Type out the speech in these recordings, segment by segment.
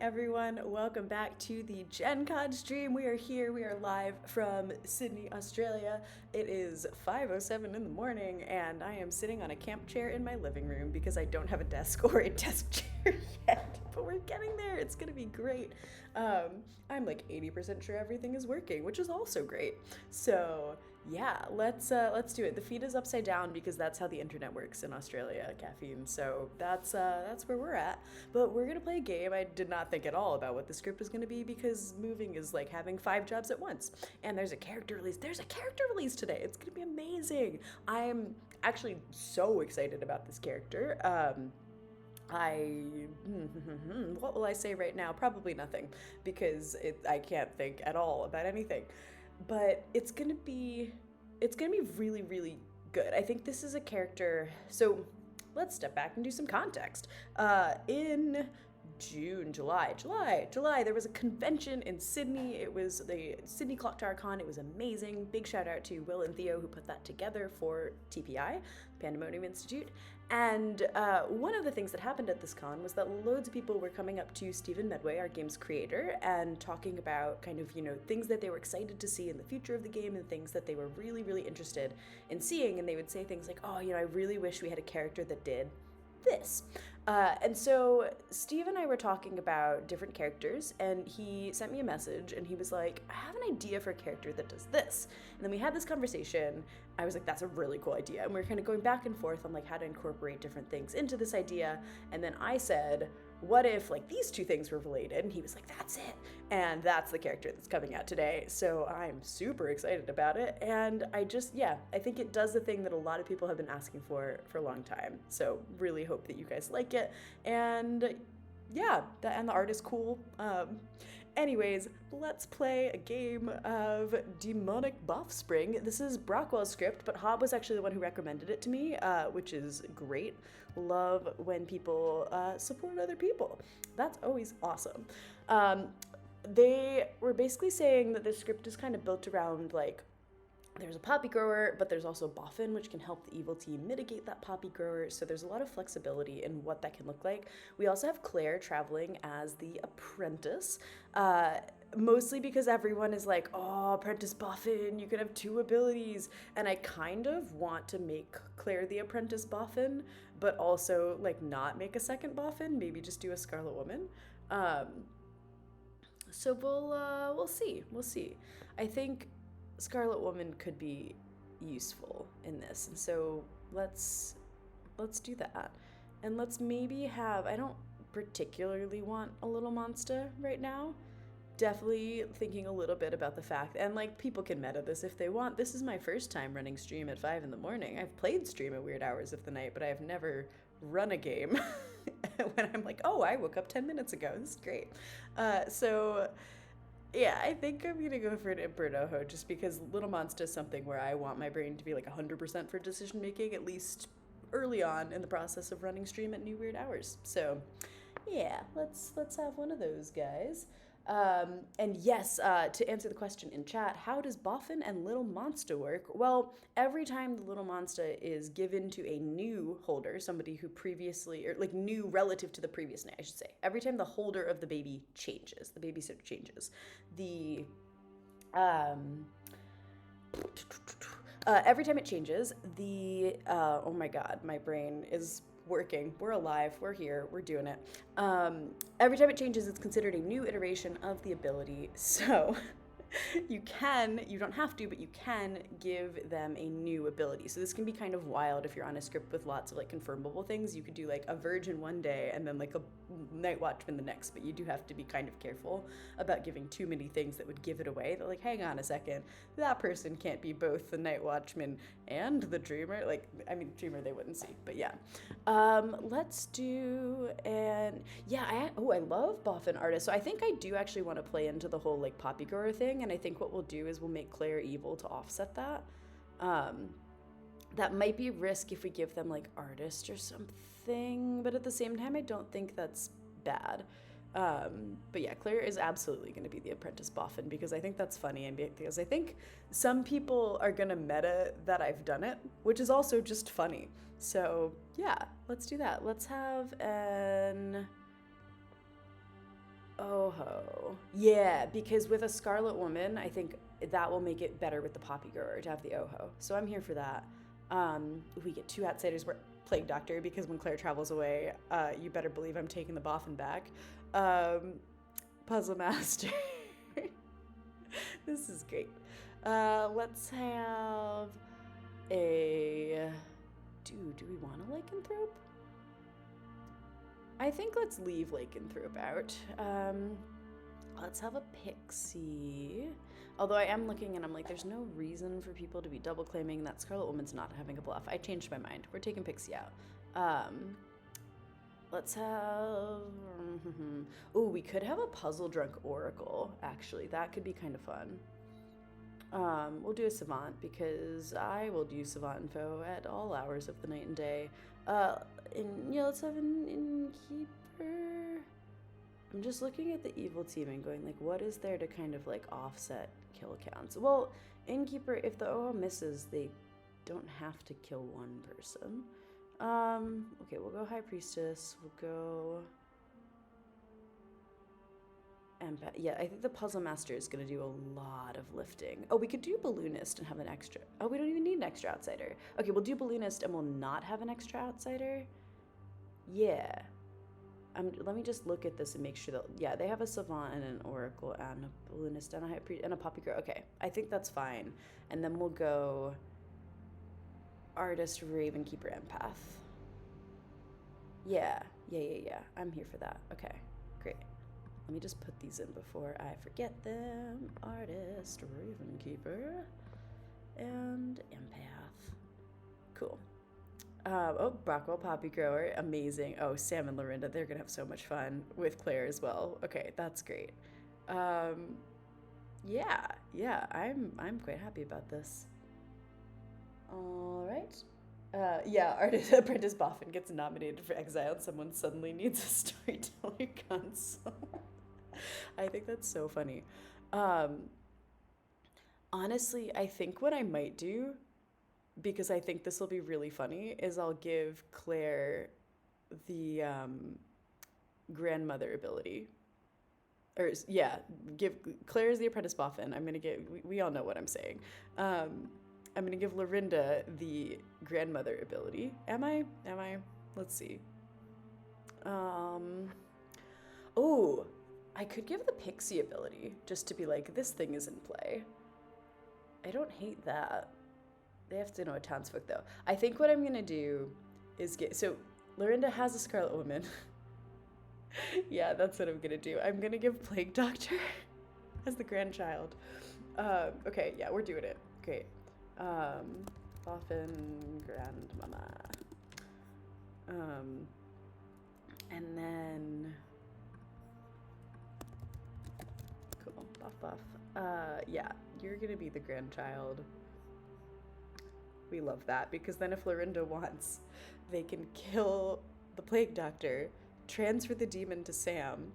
everyone. Welcome back to the Gen Con stream. We are here. We are live from Sydney, Australia. It is 5:07 in the morning, and I am sitting on a camp chair in my living room because I don't have a desk or a desk chair yet. But we're getting there. It's gonna be great. I'm like 80% sure everything is working, which is also great. So yeah, let's do it. The feed is upside down because that's how the internet works in Australia, caffeine. So that's where we're at. But we're gonna play a game. I did not think at all about what the script was gonna be because moving is like having 5 jobs at once. And there's a character release. There's a character release today. It's gonna be amazing. I'm actually so excited about this character. What will I say right now? Probably nothing because I can't think at all about anything. But it's gonna be really, really good. I think this is a character. So let's step back and do some context. In July, there was a convention in Sydney. It was the Sydney Clocktower Con. It was amazing. Big shout out to Will and Theo who put that together for TPI, Pandemonium Institute. And one of the things that happened at this con was that loads of people were coming up to Stephen Medway, our game's creator, and talking about kind of, things that they were excited to see in the future of the game and things that they were really, really interested in seeing. And they would say things like, oh, I really wish we had a character that did this. And so Steve and I were talking about different characters, and he sent me a message and he was like, I have an idea for a character that does this. And then we had this conversation. I was like, that's a really cool idea. And we were kind of going back and forth on like how to incorporate different things into this idea. And then I said, what if like these two things were related? And he was like, that's it. And that's the character that's coming out today. So I'm super excited about it. And I think it does the thing that a lot of people have been asking for a long time. So really hope that you guys like it. And yeah, and the art is cool. Anyways, let's play a game of Demonic Buffspring. This is Brockwell's script, but Hob was actually the one who recommended it to me, which is great. Love when people support other people. That's always awesome. They were basically saying that this script is kind of built around like there's a poppy grower, but there's also boffin, which can help the evil team mitigate that poppy grower. So there's a lot of flexibility in what that can look like. We also have Claire traveling as the apprentice, mostly because everyone is like, oh, apprentice boffin, you can have 2 abilities. And I kind of want to make Claire the apprentice boffin, but also like not make a second boffin, maybe just do a Scarlet Woman. So we'll see. I think Scarlet Woman could be useful in this, and so let's do that. And let's maybe have, I don't particularly want a little monster right now. Definitely thinking a little bit about the fact, and like people can meta this if they want. This is my first time running stream at 5 in the morning. I've played stream at weird hours of the night, but I have never run a game when I'm like, oh, I woke up 10 minutes ago. This is great. So yeah, I think I'm gonna go for an Impernoho just because Little Monster is something where I want my brain to be like 100% for decision making, at least early on in the process of running stream at new weird hours. So yeah, let's have one of those guys. And yes, to answer the question in chat, how does Boffin and Little Monster work? Well, every time the Little Monster is given to a new holder, somebody who previously, or like new relative to the previous night, I should say, every time the holder of the baby changes, the babysitter changes, every time it changes, oh my god, my brain is working. We're alive. We're here. We're doing it. Every time it changes, it's considered a new iteration of the ability. So you don't have to, but you can give them a new ability. So this can be kind of wild if you're on a script with lots of like confirmable things. You could do like a virgin one day and then like a night watchman the next, but you do have to be kind of careful about giving too many things that would give it away. They're like, hang on a second, that person can't be both the night watchman and the dreamer. Like, I mean, dreamer they wouldn't see, but yeah. Let's do, and yeah, I love boffin artists. So I think I do actually want to play into the whole like poppy grower thing. And I think what we'll do is we'll make Claire evil to offset that. That might be a risk if we give them like artist or something, but at the same time, I don't think that's bad. But yeah, Claire is absolutely going to be the apprentice boffin because I think that's funny and because I think some people are going to meta that I've done it, which is also just funny. So yeah, let's do that. Let's have an Oho. Yeah, because with a Scarlet Woman, I think that will make it better with the Poppy Grower to have the Oho. So I'm here for that. We get two outsiders. We're Plague Doctor because when Claire travels away, you better believe I'm taking the Boffin back. Um, Puzzle Master. This is great. Let's have a. Do we want a lycanthrope? I think let's leave lycanthrope out. Let's have a pixie. Although I am looking and I'm like, there's no reason for people to be double claiming that Scarlet Woman's not having a bluff. I changed my mind. We're taking pixie out. Let's have. Oh, we could have a puzzle drunk oracle. Actually, that could be kind of fun. We'll do a savant because I will do savant info at all hours of the night and day. Yeah, let's have an innkeeper. I'm just looking at the evil team and going like, what is there to kind of like offset kill counts? Well, innkeeper, if the OO misses, they don't have to kill one person. Okay, we'll go high priestess. We'll go. Yeah, I think the puzzle master is going to do a lot of lifting. Oh, we could do balloonist and have an extra. Oh, we don't even need an extra outsider. Okay, we'll do balloonist and we'll not have an extra outsider. Yeah. Let me just look at this and make sure that, yeah, they have a savant and an oracle and a balloonist and a high priest and a poppy girl. Okay, I think that's fine. And then we'll go artist, raven keeper, empath. Yeah. I'm here for that. Okay, great. Let me just put these in before I forget them. Artist, raven keeper, and empath. Cool. Oh, Brockwell Poppy Grower, amazing. Oh, Sam and Lorinda, they're gonna have so much fun with Claire as well. Okay, that's great. Yeah, I'm quite happy about this. All right. Yeah, artist Apprentice Boffin gets nominated for exile and someone suddenly needs a storyteller console. I think that's so funny. Honestly, I think what I might do, because I think this will be really funny, is I'll give Claire the grandmother ability. Or, yeah, give Claire is the Apprentice Boffin. I'm going to give, we all know what I'm saying. I'm going to give Lorinda the grandmother ability. Am I? Let's see. Oh, I could give the pixie ability just to be like, this thing is in play. I don't hate that. They have to know a townsfolk though. I think what I'm going to do is so Lorinda has a Scarlet Woman. Yeah, that's what I'm going to do. I'm going to give Plague Doctor as the grandchild. Okay, yeah, we're doing it. Great. Boffin grandmama. And then cool, buff. Yeah, you're gonna be the grandchild. We love that because then if Lorinda wants, they can kill the Plague Doctor, transfer the demon to Sam,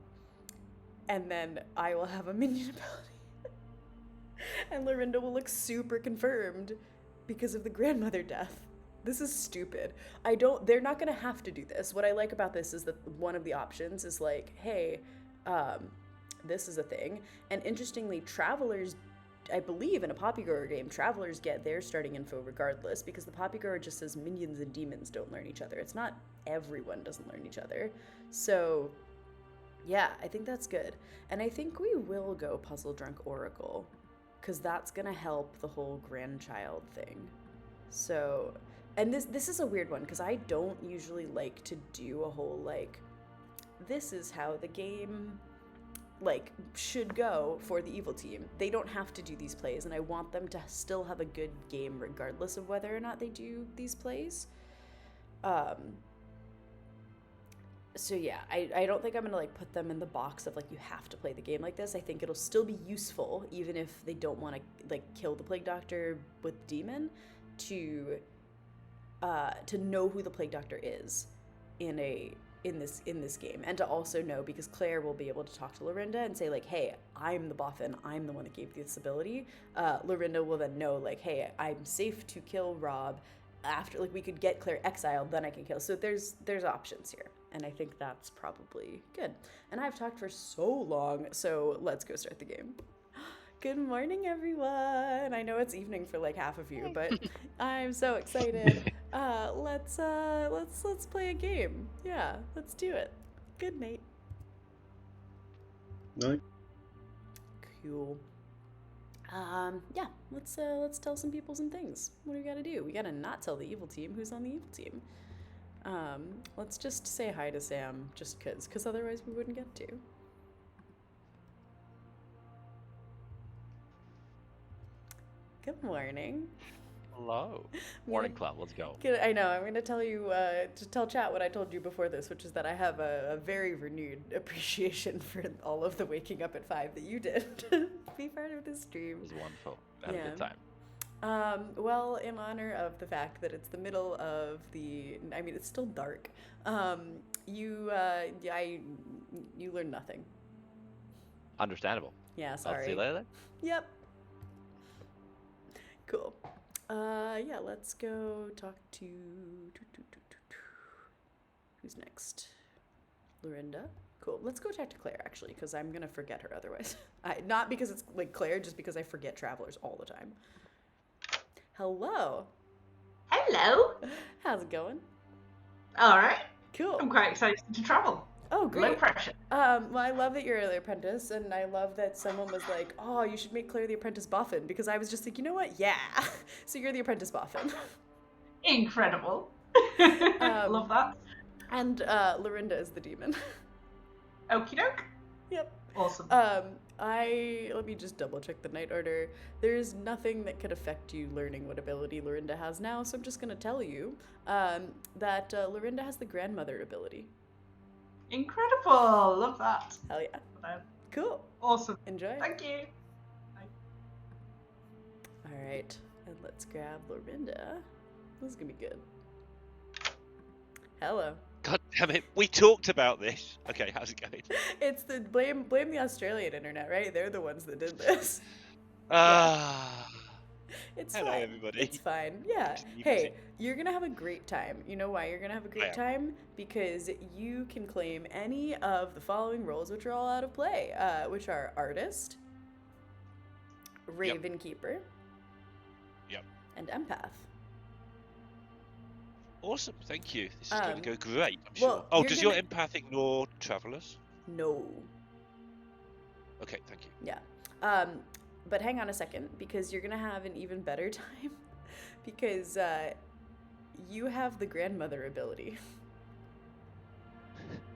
and then I will have a minion ability. And Lorinda will look super confirmed because of the grandmother death. This is stupid. They're not gonna have to do this. What I like about this is that one of the options is like, hey, this is a thing. And interestingly, travelers, I believe in a Poppy Grower game, travelers get their starting info regardless because the Poppy Grower just says minions and demons don't learn each other. It's not everyone doesn't learn each other. So yeah, I think that's good. And I think we will go Puzzle Drunk Oracle because that's gonna help the whole grandchild thing. So, and this is a weird one because I don't usually like to do a whole like, this is how the game like should go for the evil team. They don't have to do these plays and I want them to still have a good game regardless of whether or not they do these plays. So yeah, I don't think I'm gonna like put them in the box of like you have to play the game like this. I think it'll still be useful even if they don't want to like kill the Plague Doctor with demon to know who the Plague Doctor is in this game, and to also know because Claire will be able to talk to Lorinda and say like, hey, I'm the Boffin, I'm the one that gave you this ability. Lorinda will then know like, hey, I'm safe to kill Rob after, like, we could get Claire exiled, then I can kill. So there's options here, and I think that's probably good. And I've talked for so long, so let's go start the game. Good morning, everyone. I know it's evening for like half of you, but I'm so excited. Let's play a game. Yeah, let's do it. Good night. No. Cool. Yeah, let's tell some people some things. What do we gotta do? We gotta not tell the evil team who's on the evil team. Let's just say hi to Sam, just cause otherwise we wouldn't get to. Good morning. Hello. Morning club, let's go. I know, I'm gonna tell you, to tell chat what I told you before this, which is that I have a very renewed appreciation for all of the waking up at 5 that you did to be part of this stream. It was wonderful. I had a good time. Well, in honor of the fact that it's the middle of it's still dark, you learned nothing. Understandable. Yeah, sorry. I'll see you later. Yep. Cool. Yeah, let's go talk to who's next? Lorinda. Cool. Let's go talk to Claire, actually, because I'm gonna forget her otherwise. Not because it's like Claire, just because I forget travelers all the time. Hello. Hello. How's it going? All right. Cool. I'm quite excited to travel. Oh, great. Low pressure. Well, I love that you're the apprentice, and I love that someone was like, oh, you should make Claire the apprentice boffin, because I was just like, you know what? Yeah. So you're the apprentice boffin. Incredible. Love that. And Lorinda is the demon. Okie doke. Yep. Awesome. Let me just double check the night order. There's nothing that could affect you learning what ability Lorinda has now, so I'm just gonna tell you that Lorinda has the grandmother ability. Incredible. Love that. Hell yeah. Cool. Awesome. Enjoy. Thank you. Bye. All right, and let's grab Lorinda. This is gonna be good. Hello. God damn it, we talked about this. Okay, how's it going? It's the blame the Australian internet, right? They're the ones that did this. It's hello fine. everybody. It's fine. Yeah. Hey, you're gonna have a great time. You know why you're gonna have a great time? Because you can claim any of the following roles, which are all out of play, which are artist, raven keeper, and empath. Awesome, thank you. This is going to go great, I'm sure. well, Oh, you're does gonna- your empath ignore travelers? No. Okay, thank you. Yeah. But hang on a second, because you're gonna have an even better time, because you have the grandmother ability.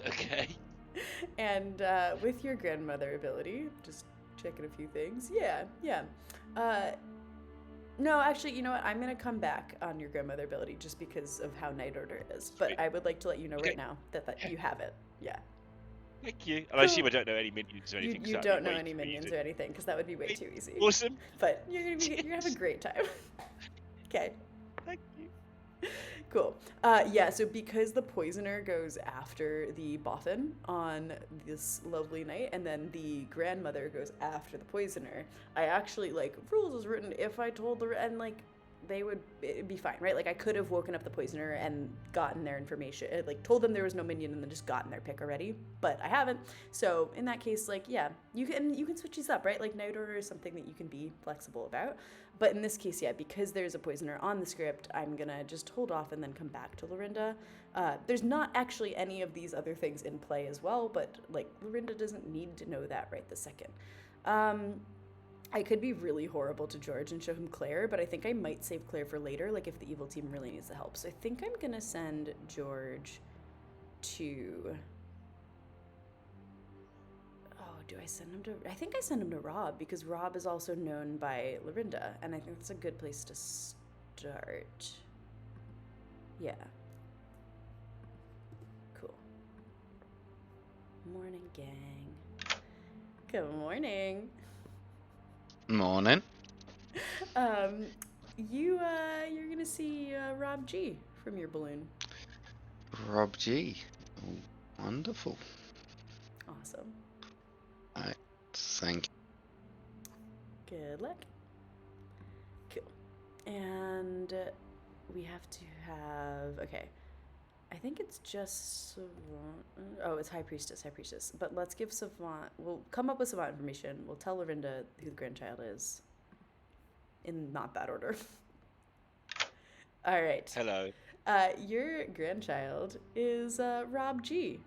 Okay. And with your grandmother ability, just checking a few things. Yeah. No, actually, you know what? I'm gonna come back on your grandmother ability just because of how Night Order is. But Sweet. I would like to let you know Okay. right now that you have it. Yeah. Thank you. And I assume I don't know any minions or anything. You so that'd don't be know way any too minions easy. or anything, because that would be way too easy. Awesome. But you're gonna have a great time. Okay. Thank you. Cool. Yeah, so because the poisoner goes after the boffin on this lovely night, and then the grandmother goes after the poisoner, I actually, like, rules is written if I told the, and, like, it'd be fine, right? Like, I could have woken up the poisoner and gotten their information, like, told them there was no minion and then just gotten their pick already, but I haven't. So in that case, like, yeah, you can switch these up, right? Like, Night Order is something that you can be flexible about. But in this case, yeah, because there's a poisoner on the script, I'm gonna just hold off and then come back to Lorinda. There's not actually any of these other things in play as well, but, like, Lorinda doesn't need to know that right this second. I could be really horrible to George and show him Claire, but I think I might save Claire for later, like if the evil team really needs the help. So I think I'm gonna send George to... do I send him to... I think I send him to Rob, because Rob is also known by Lorinda, and I think that's a good place to start. Yeah. Cool. Morning, gang. Good morning. Morning. You're gonna see Rob G from your balloon. Rob G. Oh, wonderful. Awesome. Right. Thank you. Good luck. Cool. And we have to have, okay. I think it's just Savant. Oh, it's High Priestess, High Priestess. But let's give Savant, we'll come up with Savant information. We'll tell Lorinda who the grandchild is. In not that order. All right. Hello. Your grandchild is Rob G.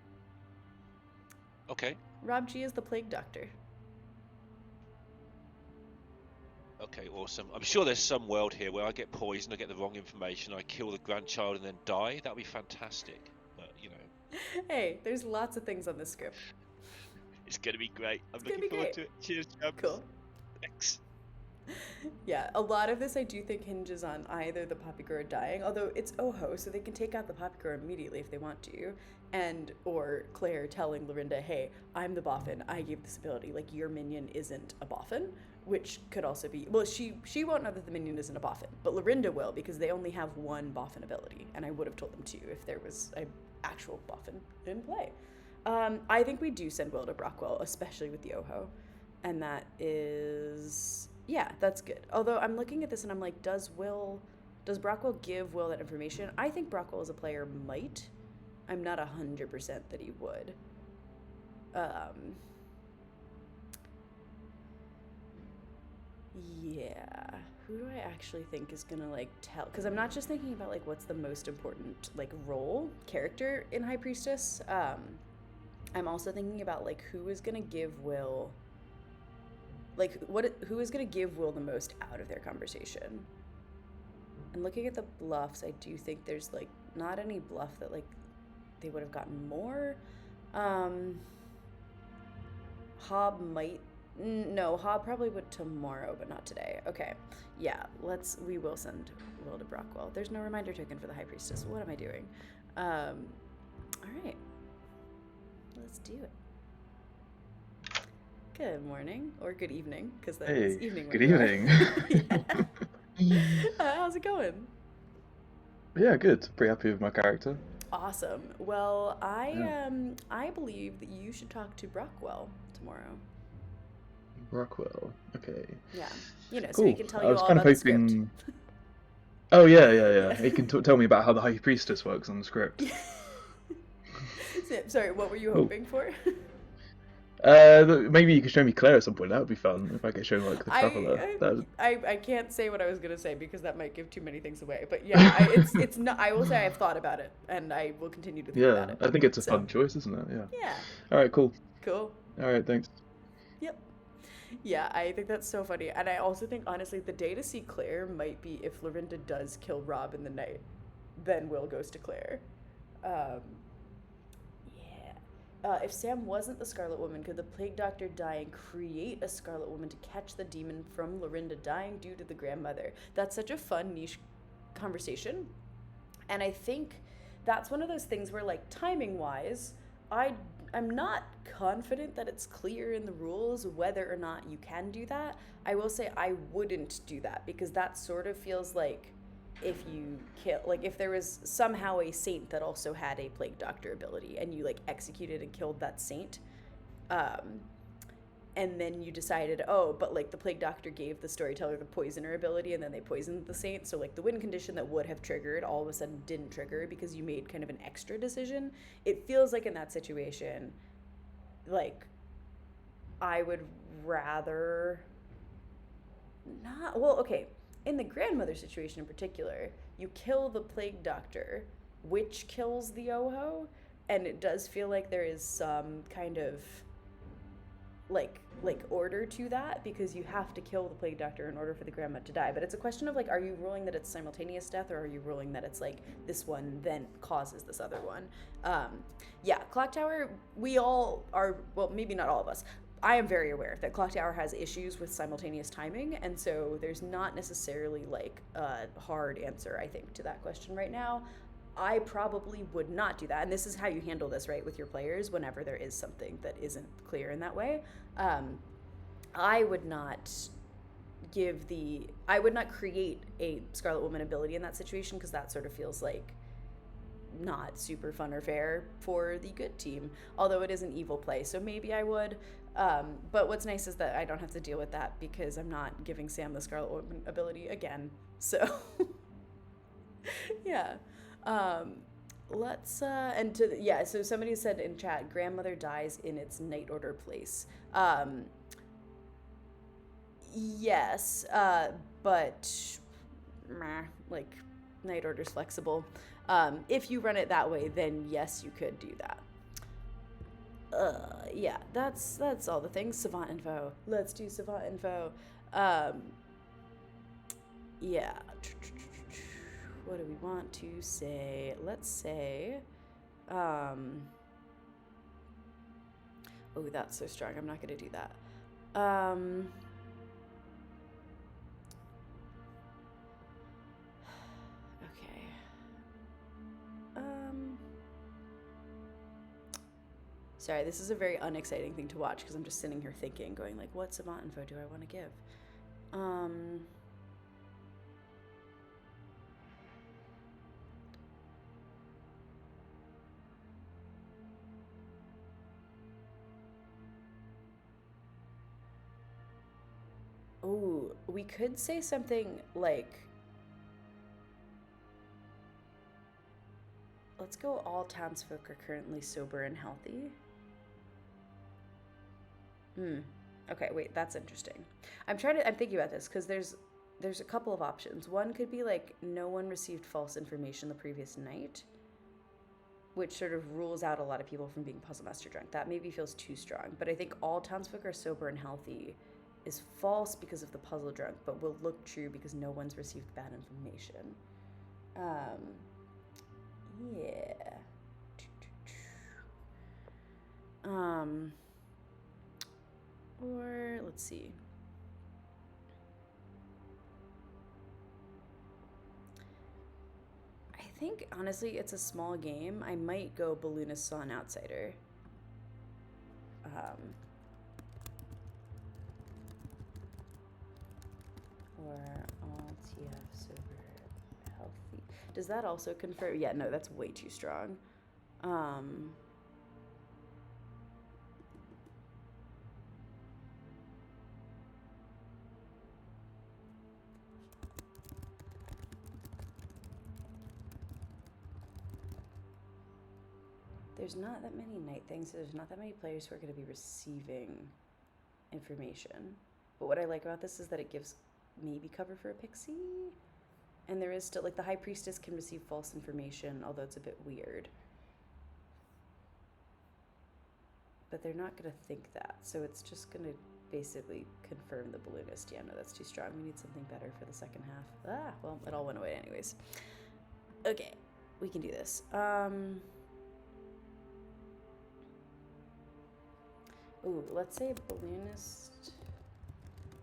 Okay. Rob G is the plague doctor. Okay, awesome. I'm sure there's some world here where I get poisoned, I get the wrong information, I kill the grandchild and then die. That'd be fantastic. But, you know. Hey, there's lots of things on this script. It's going to be great. I'm It's gonna looking be forward great. to it. Cheers, champs. Cool. Thanks. Yeah, a lot of this I do think hinges on either the Poppygrower dying, although it's Oho, so they can take out the Poppygrower immediately if they want to, and or Claire telling Lorinda, hey, I'm the Boffin, I gave this ability, like your minion isn't a Boffin, which could also be, well, she won't know that the minion isn't a Boffin, but Lorinda will, because they only have one Boffin ability, and I would have told them to if there was an actual Boffin in play. I think we do send Will to Brockwell, especially with the Oho, and that is... yeah, that's good. Although I'm looking at this and I'm like, does Brockwell give Will that information? I think Brockwell as a player might. I'm not 100% that he would. Yeah. Who do I actually think is gonna like tell? Because I'm not just thinking about like what's the most important like role character in High Priestess. I'm also thinking about like who is gonna give Will. Like, who is going to give Will the most out of their conversation? And looking at the bluffs, I do think there's, like, not any bluff that, like, they would have gotten more. Hob might... no, Hob probably would tomorrow, but not today. Okay. Yeah, we will send Will to Brockwell. There's no reminder token for the High Priestess. What am I doing? All right. Let's do it. Good morning, or good evening, because that's evening. Good evening. How's it going? Yeah, good. Pretty happy with my character. Awesome. Well, I believe that you should talk to Brockwell tomorrow. Brockwell. Okay. Yeah. You know, Cool. so he can tell you I was all kind about of the hoping. script. Oh yeah. He can tell me about how the High Priestess works on the script. Sorry, what were you Cool. hoping for? Maybe you could show me Claire at some point. That would be fun if I could show like the traveler. I can't say what I was gonna say because that might give too many things away. But yeah, it's not. I will say I've thought about it and I will continue to think about it. I think it's a fun choice, isn't it? Yeah. Yeah. All right. Cool. Cool. All right. Thanks. Yep. Yeah, I think that's so funny. And I also think, honestly, the day to see Claire might be if Lorinda does kill Rob in the night, then Will goes to Claire. If Sam wasn't the Scarlet Woman, could the Plague Doctor dying create a Scarlet Woman to catch the demon from Lorinda dying due to the grandmother? That's such a fun niche conversation. And I think that's one of those things where, like, timing-wise, I'm not confident that it's clear in the rules whether or not you can do that. I will say I wouldn't do that because that sort of feels like if you kill, like if there was somehow a saint that also had a plague doctor ability and you like executed and killed that saint, and then you decided, oh, but like the plague doctor gave the storyteller the poisoner ability and then they poisoned the saint, so like the win condition that would have triggered all of a sudden didn't trigger because you made kind of an extra decision. It feels like in that situation, like I would rather not, well, okay, in the grandmother situation in particular, you kill the plague doctor, which kills the Oho, and it does feel like there is some kind of like order to that because you have to kill the plague doctor in order for the grandma to die. But it's a question of like, are you ruling that it's simultaneous death or are you ruling that it's like this one then causes this other one? Yeah, Clocktower, we all are, well, maybe not all of us. I am very aware that Clocktower has issues with simultaneous timing, and so there's not necessarily like a hard answer, I think, to that question right now. I probably would not do that, and this is how you handle this, right, with your players whenever there is something that isn't clear in that way. I would not create a Scarlet Woman ability in that situation because that sort of feels like not super fun or fair for the good team, although it is an evil play, so maybe I would. But what's nice is that I don't have to deal with that because I'm not giving Sam the Scarlet Woman ability again, so Yeah. Let's so somebody said in chat, grandmother dies in its night order place. Yes, but meh, like night order's flexible. If you run it that way, then yes, you could do that. Yeah, that's all the things. Savant info. Let's do savant info. Yeah. What do we want to say? Let's say, oh, that's so strong. I'm not going to do that. Okay. Sorry, this is a very unexciting thing to watch because I'm just sitting here thinking, going like, what savant info do I want to give? Oh, we could say something like, let's go all townsfolk are currently sober and healthy. Okay, wait, that's interesting. I'm thinking about this because there's a couple of options. One could be like, no one received false information the previous night, which sort of rules out a lot of people from being puzzle master drunk. That maybe feels too strong, but I think all townsfolk are sober and healthy is false because of the puzzle drunk, but will look true because no one's received bad information. Yeah. Or let's see. I think honestly it's a small game. I might go Balloonist saw an outsider. Or all TF sober healthy. Does that also confirm? Yeah, no, that's way too strong. There's not that many night things, so there's not that many players who are going to be receiving information. But what I like about this is that it gives maybe cover for a pixie. And there is still, like, the High Priestess can receive false information, although it's a bit weird. But they're not going to think that, so it's just going to basically confirm the Balloonist. Yeah, no, that's too strong. We need something better for the second half. Well, it all went away anyways. Okay, we can do this. Ooh, let's say Balloonist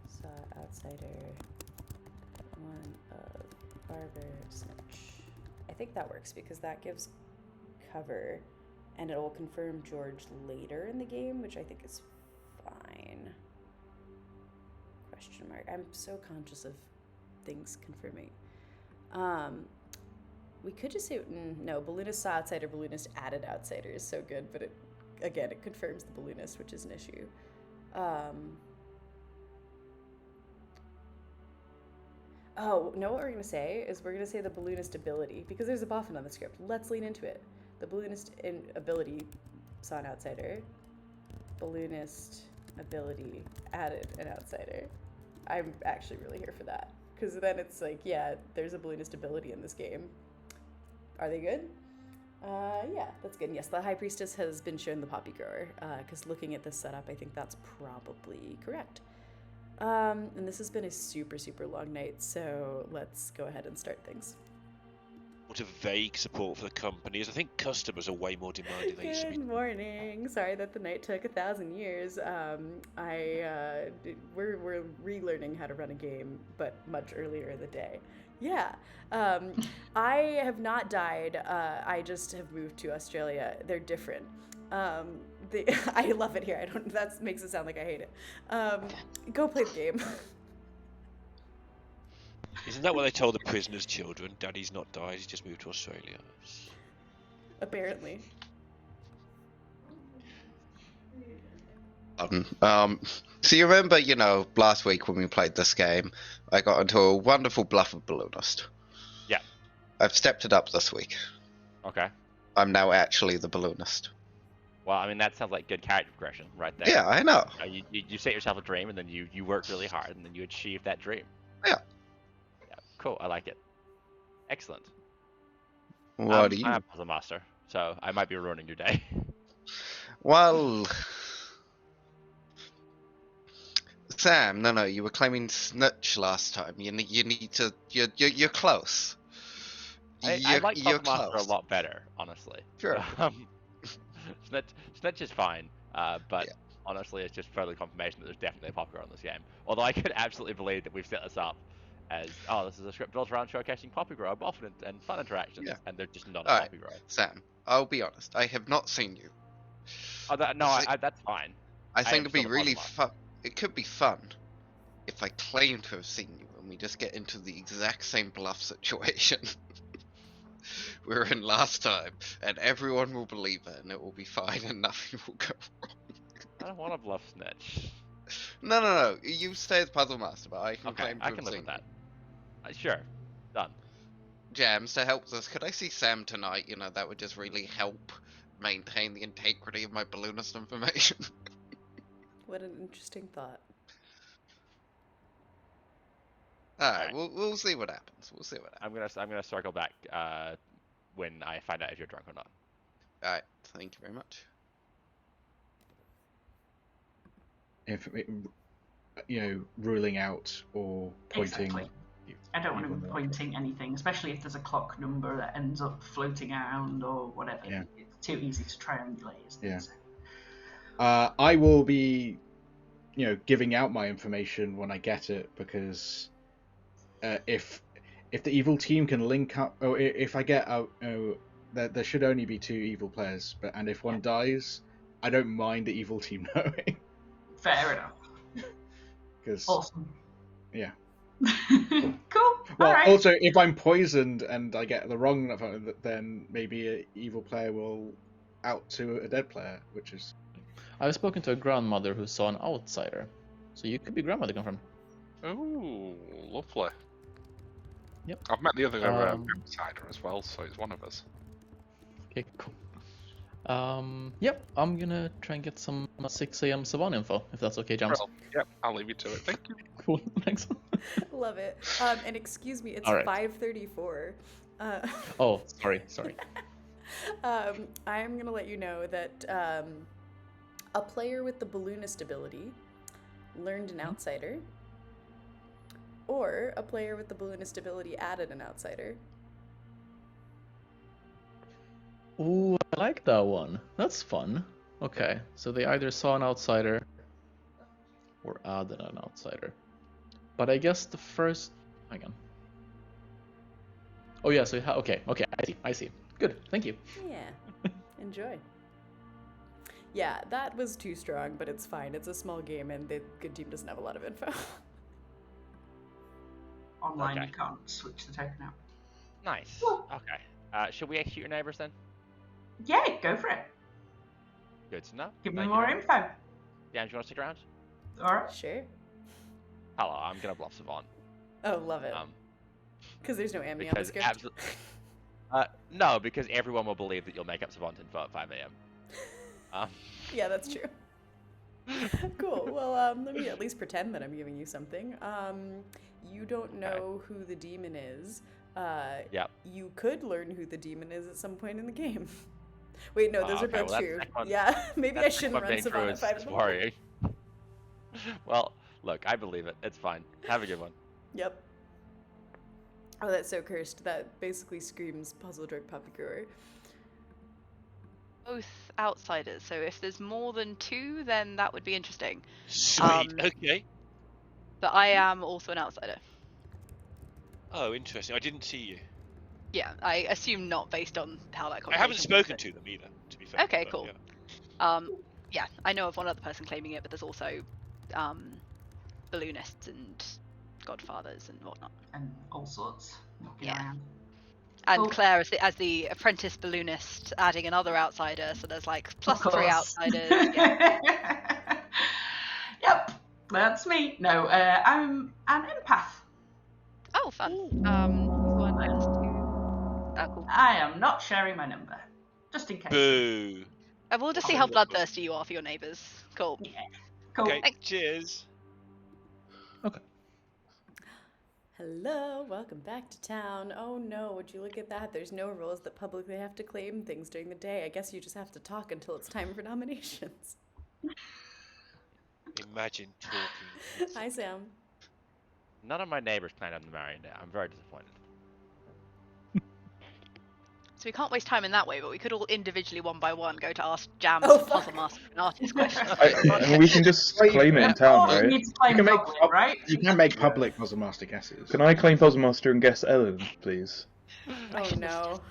saw outsider, one of Barber Snitch. I think that works because that gives cover and it will confirm George later in the game, which I think is fine. Question mark. I'm so conscious of things confirming. We could just say, no, Balloonist saw outsider, Balloonist added outsider is so good, but it confirms the Balloonist, which is an issue. Oh, no, what we're going to say is we're going to say the Balloonist ability, because there's a boffin on the script. Let's lean into it. The Balloonist ability saw an outsider. Balloonist ability added an outsider. I'm actually really here for that, because then it's like, yeah, there's a Balloonist ability in this game. Are they good? Yeah, that's good. Yes, the High Priestess has been shown the Poppy Grower, because looking at this setup, I think that's probably correct. And this has been a super, super long night, so let's go ahead and start things. What a vague support for the companies. I think customers are way more demanding than they used to be. Good morning. Sorry that the night took 1,000 years. We're relearning how to run a game, but much earlier in the day. Yeah. I have not died. I just have moved to Australia. They're different. I love it here. That makes it sound like I hate it. Go play the game. Isn't that what they told the prisoners' children? Daddy's not died, he's just moved to Australia. Apparently. So you remember, last week when we played this game, I got into a wonderful bluff of Balloonist. Yeah. I've stepped it up this week. Okay. I'm now actually the balloonist. Well, I mean, that sounds like good character progression right there. Yeah, I know. You set yourself a dream, and then you work really hard, and then you achieve that dream. Yeah. Yeah. Cool. I like it. Excellent. What do you? I'm a puzzle master, so I might be ruining your day. Well, Sam, no, you were claiming snitch last time. You need to. You're close. I like you're puzzle master a close. lot better, honestly. Sure. Snitch is fine, but Yeah. honestly, it's just further confirmation that there's definitely a Poppy Grow in this game. Although I could absolutely believe that we've set this up as, this is a script built around showcasing Poppy Grow, often and fun interactions, Yeah. and they're just not All a right. Poppy Grow. Sam, I'll be honest. I have not seen you. That's fine. I think it'd be still the really puzzle fun. It could be fun if I claim to have seen you and we just get into the exact same bluff situation we were in last time, and everyone will believe it, and it will be fine, and nothing will go wrong. I don't want to bluff Snitch. No. You stay as puzzle master, but I can Okay, claim to I have can live seen with that. Sure. Done. you. Jams, to help us, could I see Sam tonight? You know, that would just really help maintain the integrity of my balloonist information. What an interesting thought. Alright, we'll see what happens. We'll see what happens. I'm gonna circle back when I find out if you're drunk or not. Alright, thank you very much. If ruling out or pointing. Exactly. I don't want him pointing anything, especially if there's a clock number that ends up floating around or whatever. Yeah. It's too easy to triangulate, isn't Yeah. it? I will be, giving out my information when I get it, because if the evil team can link up, or if I get out, there should only be 2 evil players, and if one dies, I don't mind the evil team knowing. Fair enough. Because Awesome. yeah. Cool. Well, All right. also, if I'm poisoned and I get the wrong, then maybe an evil player will out to a dead player, which is. I've spoken to a grandmother who saw an outsider, so you could be grandmother confirmed. Oh, lovely. Yep. I've met the other outsider as well, so it's one of us. Okay, cool. Yep, I'm gonna try and get some 6 a.m. Savon info, if that's okay, James. Well, yep, I'll leave you to it. Thank you. Cool, thanks. Love it. And excuse me, it's All right. 5:34. Oh, sorry. I'm gonna let you know that a player with the balloonist ability learned an outsider, or a player with the balloonist ability added an outsider. Ooh, I like that one. That's fun. Okay, so they either saw an outsider or added an outsider. But I guess the first... Hang on. Oh yeah, so okay, I see. Good, thank you. Yeah, enjoy. Yeah, that was too strong, but it's fine. It's a small game, and the good team doesn't have a lot of info. Online, Okay. you can't switch the token out. Nice. Cool. Okay. Should we execute your neighbors then? Yeah, go for it. Good to know. Give me Thank more you. info. Dan, do you want to stick around? All right. Sure. Hello, I'm gonna bluff Savant. Oh, love it. Um, Because there's no Amni on the because script. no, because everyone will believe that you'll make up Savant info at 5 a.m. Yeah, that's true. Cool. Well, let me at least pretend that I'm giving you something. You don't know who the demon is. Yep. You could learn who the demon is at some point in the game. Wait, no, those are Okay, both well, true. that's one- Yeah, maybe I That's shouldn't what run being true Savannah is 5 in the morning. worrying. Well, look, I believe it. It's fine. Have a good one. Yep. Oh, that's so cursed. That basically screams Puzzle Drug Puppy Grower. Both outsiders, so if there's more than 2, then that would be interesting. Sweet. Okay. But I am also an outsider. Oh, interesting. I didn't see you. Yeah, I assume not based on how that I conversation haven't spoken went. to them either, to be fair. Okay, but, cool. yeah. Yeah, I know of one other person claiming it, but there's also balloonists and godfathers and whatnot. And all sorts. Knocking Yeah. around. And Cool. Claire as the apprentice balloonist, adding another outsider, so there's like plus Of 3 course. outsiders. Yeah. Yep, that's me. No, I'm an empath. Oh, fun. 1 minus 2. cool. I am not sharing my number, just in case. Boo. And we'll just see how bloodthirsty you are for your neighbours. Cool. Yeah. Cool. Okay, Thanks. cheers. Hello, welcome back to town. Oh no, would you look at that? There's no rules that publicly have to claim things during the day. I guess you just have to talk until it's time for nominations. Imagine talking. Hi, Sam. None of my neighbors planned on marrying now. I'm very disappointed. So we can't waste time in that way, but we could all individually, one by one, go to ask Jams, Oh, Puzzle fuck. Master, and Artist questions. And we can just claim it in town, Oh, you right? need to claim You can make public, right? You can make public Puzzle Master guesses. Can I claim Puzzle Master and guess Ellen, please? Oh no.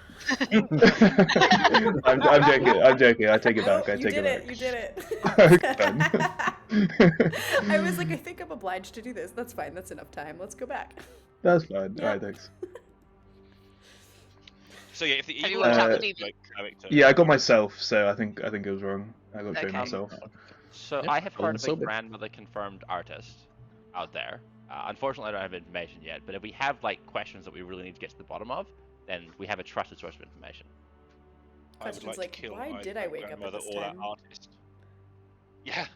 I'm joking. I'm joking. I take it back. I you take did it it. You did it. back. I was like, I think I'm obliged to do this. That's fine. That's enough time. Let's go back. That's fine. Yeah. Alright, thanks. So yeah, if the Have you evil worked out Uh, the DB? character. Yeah, I got myself, so I think it was wrong. I got trained Okay. myself. So Yep, I have heard of a sober. grandmother confirmed artist out there. Unfortunately, I don't have information yet. But if we have like questions that we really need to get to the bottom of, then we have a trusted source of information. I would Questions like, like, to kill why my did I wake up at grandmother this or time? that artist. Yeah.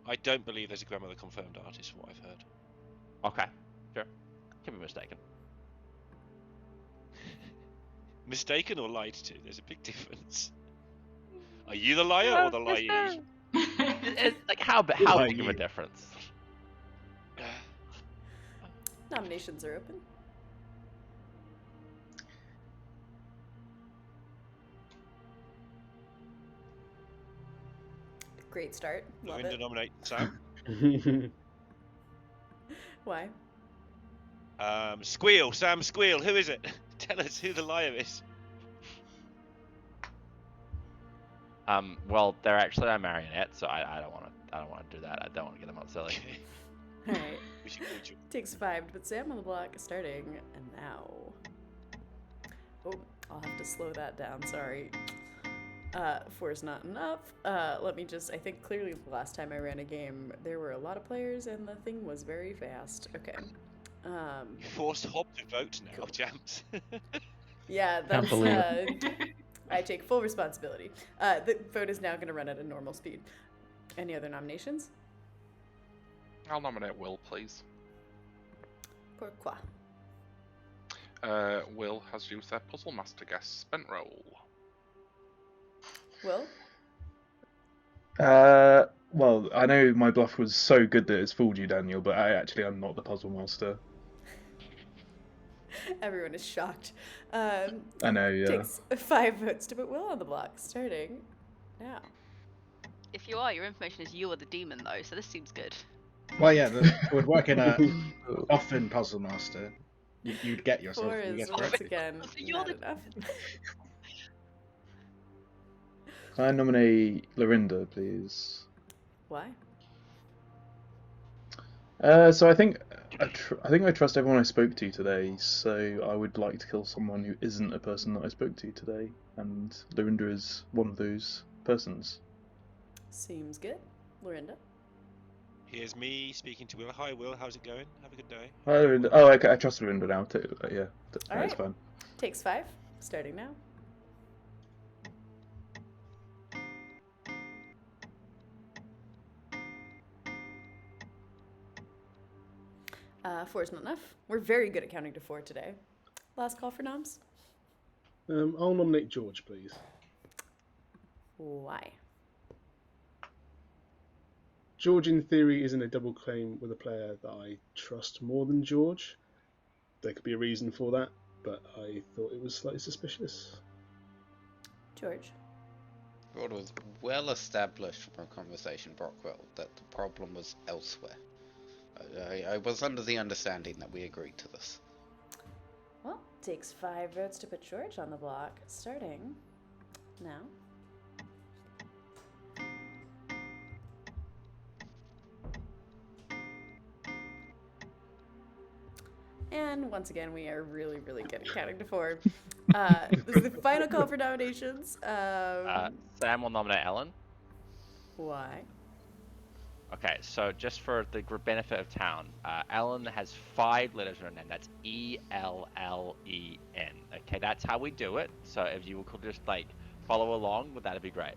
I don't believe there's a grandmother confirmed artist from what I've heard. Okay, sure. Can be mistaken. Mistaken or lied to? There's a big difference. Are you the liar or the liar? Like how big of a difference? Nominations are open. Great start. Love Going to it. nominate Sam. Why? Squeal, Sam Squeal. Who is it? Tell us who the liar is. Well, they're actually a marionette, so I don't want to. I don't want to do that. I don't want to get them out silly. Okay. All right. We should call you. Takes 5 to put Sam on the block, starting and now. Oh, I'll have to slow that down, sorry. 4 is not enough. Let me just, I think clearly the last time I ran a game, there were a lot of players and the thing was very fast. Okay. You forced Hob to vote now, Cool. Jams. Yeah, Can't that's, believe I take full responsibility. The vote is now going to run at a normal speed. Any other nominations? I'll nominate Will, please. Pourquoi? Will has used their Puzzle Master guest spent roll. Will? Well, I know my bluff was so good that it's fooled you, Daniel, but I'm not the Puzzle Master. Everyone is shocked. I know, yeah. Takes 5 votes to put Will on the block, starting now. If you are, your information is you are the demon, though, so this seems good. Well, yeah, it would work in a often Puzzle Master. You'd get yourself. 4 You is guess once correct. again So you're not the- enough. Can I nominate Lorinda, please? Why? So I think I trust everyone I spoke to today, so I would like to kill someone who isn't a person that I spoke to today, and Lorinda is one of those persons. Seems good. Lorinda? Here's me speaking to Will. Hi, Will. How's it going? Have a good day. Hi, Lorinda. Oh, okay, I trust Lorinda now. Yeah, that's Alright. fine. Takes 5, starting now. Four is not enough. We're very good at counting to 4 today. Last call for noms. I'll nominate George, please. Why? George, in theory, is in a double claim with a player that I trust more than George. There could be a reason for that, but I thought it was slightly suspicious. George? It was well established from a conversation, Brockwell, that the problem was elsewhere. I was under the understanding that we agreed to this. Well, takes 5 votes to put George on the block, starting now. And once again, we are really, really good at counting to 4. This is the final call for nominations. Sam will nominate Ellen. Why? Okay, so just for the benefit of town, Ellen has 5 letters in her name. That's Ellen. Okay, that's how we do it. So if you could just like follow along, that'd be great.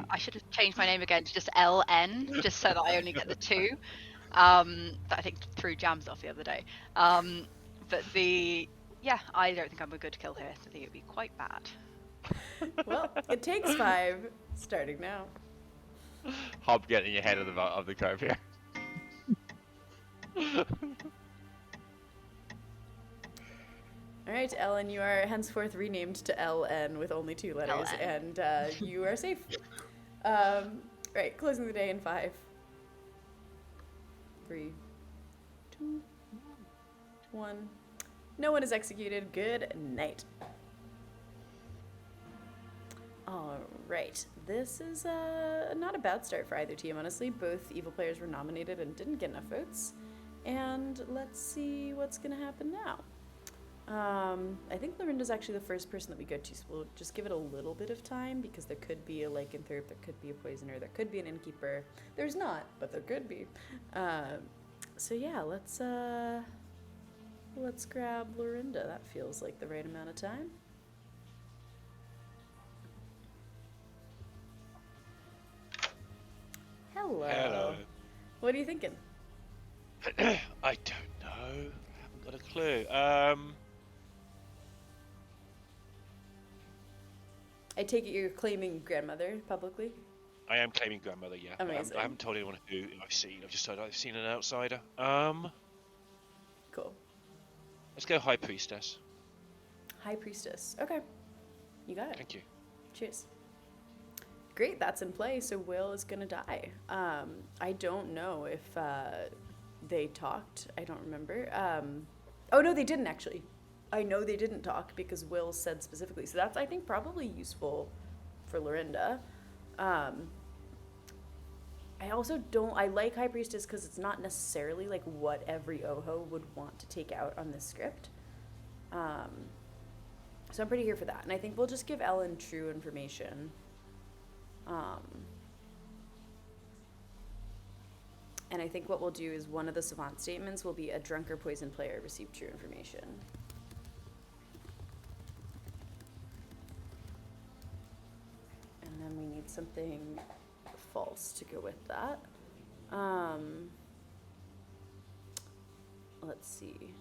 I should have changed my name again to just LN, just so that I only get the 2. That I think threw Jams off the other day. But I don't think I'm a good kill here. I think it'd be quite bad. Well, it takes 5, starting now. Hob getting ahead of the curve here. All right, Ellen, you are henceforth renamed to LN with only 2 letters, LN. and you are safe. Right, closing the day in 5, 3, 2, 1. No one is executed. Good night. All right, this is not a bad start for either team, honestly. Both evil players were nominated and didn't get enough votes. And let's see what's going to happen now. I think Lorinda's actually the first person that we go to, so we'll just give it a little bit of time, because there could be a lycanthrope, there could be a poisoner, there could be an innkeeper. There's not, but there could be. So yeah, let's grab Lorinda. That feels like the right amount of time. Hello. Hello. What are you thinking? I don't know. I haven't got a clue. I take it you're claiming grandmother publicly? I am claiming grandmother, yeah. Amazing. I haven't told anyone who I've seen. I've just said I've seen an outsider. Cool. Let's go High Priestess. High Priestess. Okay. You got it. Thank you. Cheers. Great, that's in play, so Will is gonna die. I don't know if they talked. I don't remember. Oh no, they didn't actually. I know they didn't talk because Will said specifically. So that's, I think, probably useful for Lorinda. I also don't, I like High Priestess because it's not necessarily like what every Oho would want to take out on this script. So I'm pretty here for that. And I think we'll just give Ellen true information. And I think what we'll do is one of the savant statements will be a drunk or poison player received true information. And then we need something false to go with that. Let's see.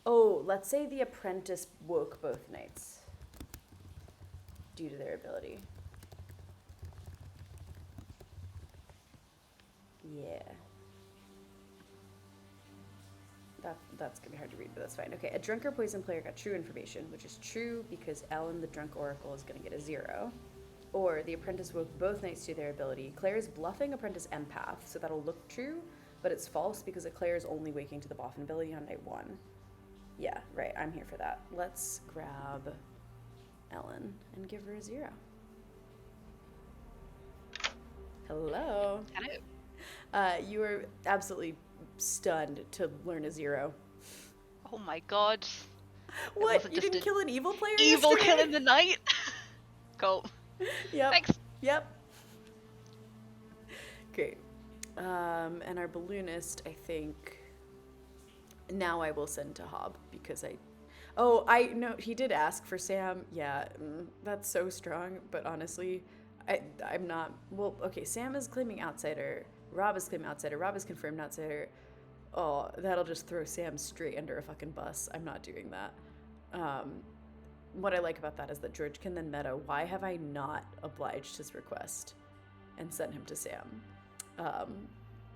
Oh, let's say the apprentice woke both nights due to their ability. Yeah. That's gonna be hard to read, but that's fine. Okay, a drunk or poison player got true information, which is true because Ellen, the drunk oracle, is gonna get a 0. Or the apprentice woke both nights to their ability. Claire is bluffing apprentice empath, so that'll look true, but it's false because Claire is only waking to the boffin ability on night 1. Yeah, right, I'm here for that. Let's grab Ellen and give her a 0. Hello. Hello. You were absolutely stunned to learn a 0. Oh my god. What? You didn't kill an evil player Evil yesterday? kill in the night? Cool. Yep. Thanks. Yep. Great. And our balloonist, I think, now I will send to Hob because I know he did ask for Sam. Yeah, that's so strong, but honestly, I'm not, well, okay, Sam is claiming outsider, Rob is claiming outsider, Rob is confirmed outsider. Oh, that'll just throw Sam straight under a fucking bus. I'm not doing that. What I like about that is that George can then meta, why have I not obliged his request and sent him to Sam?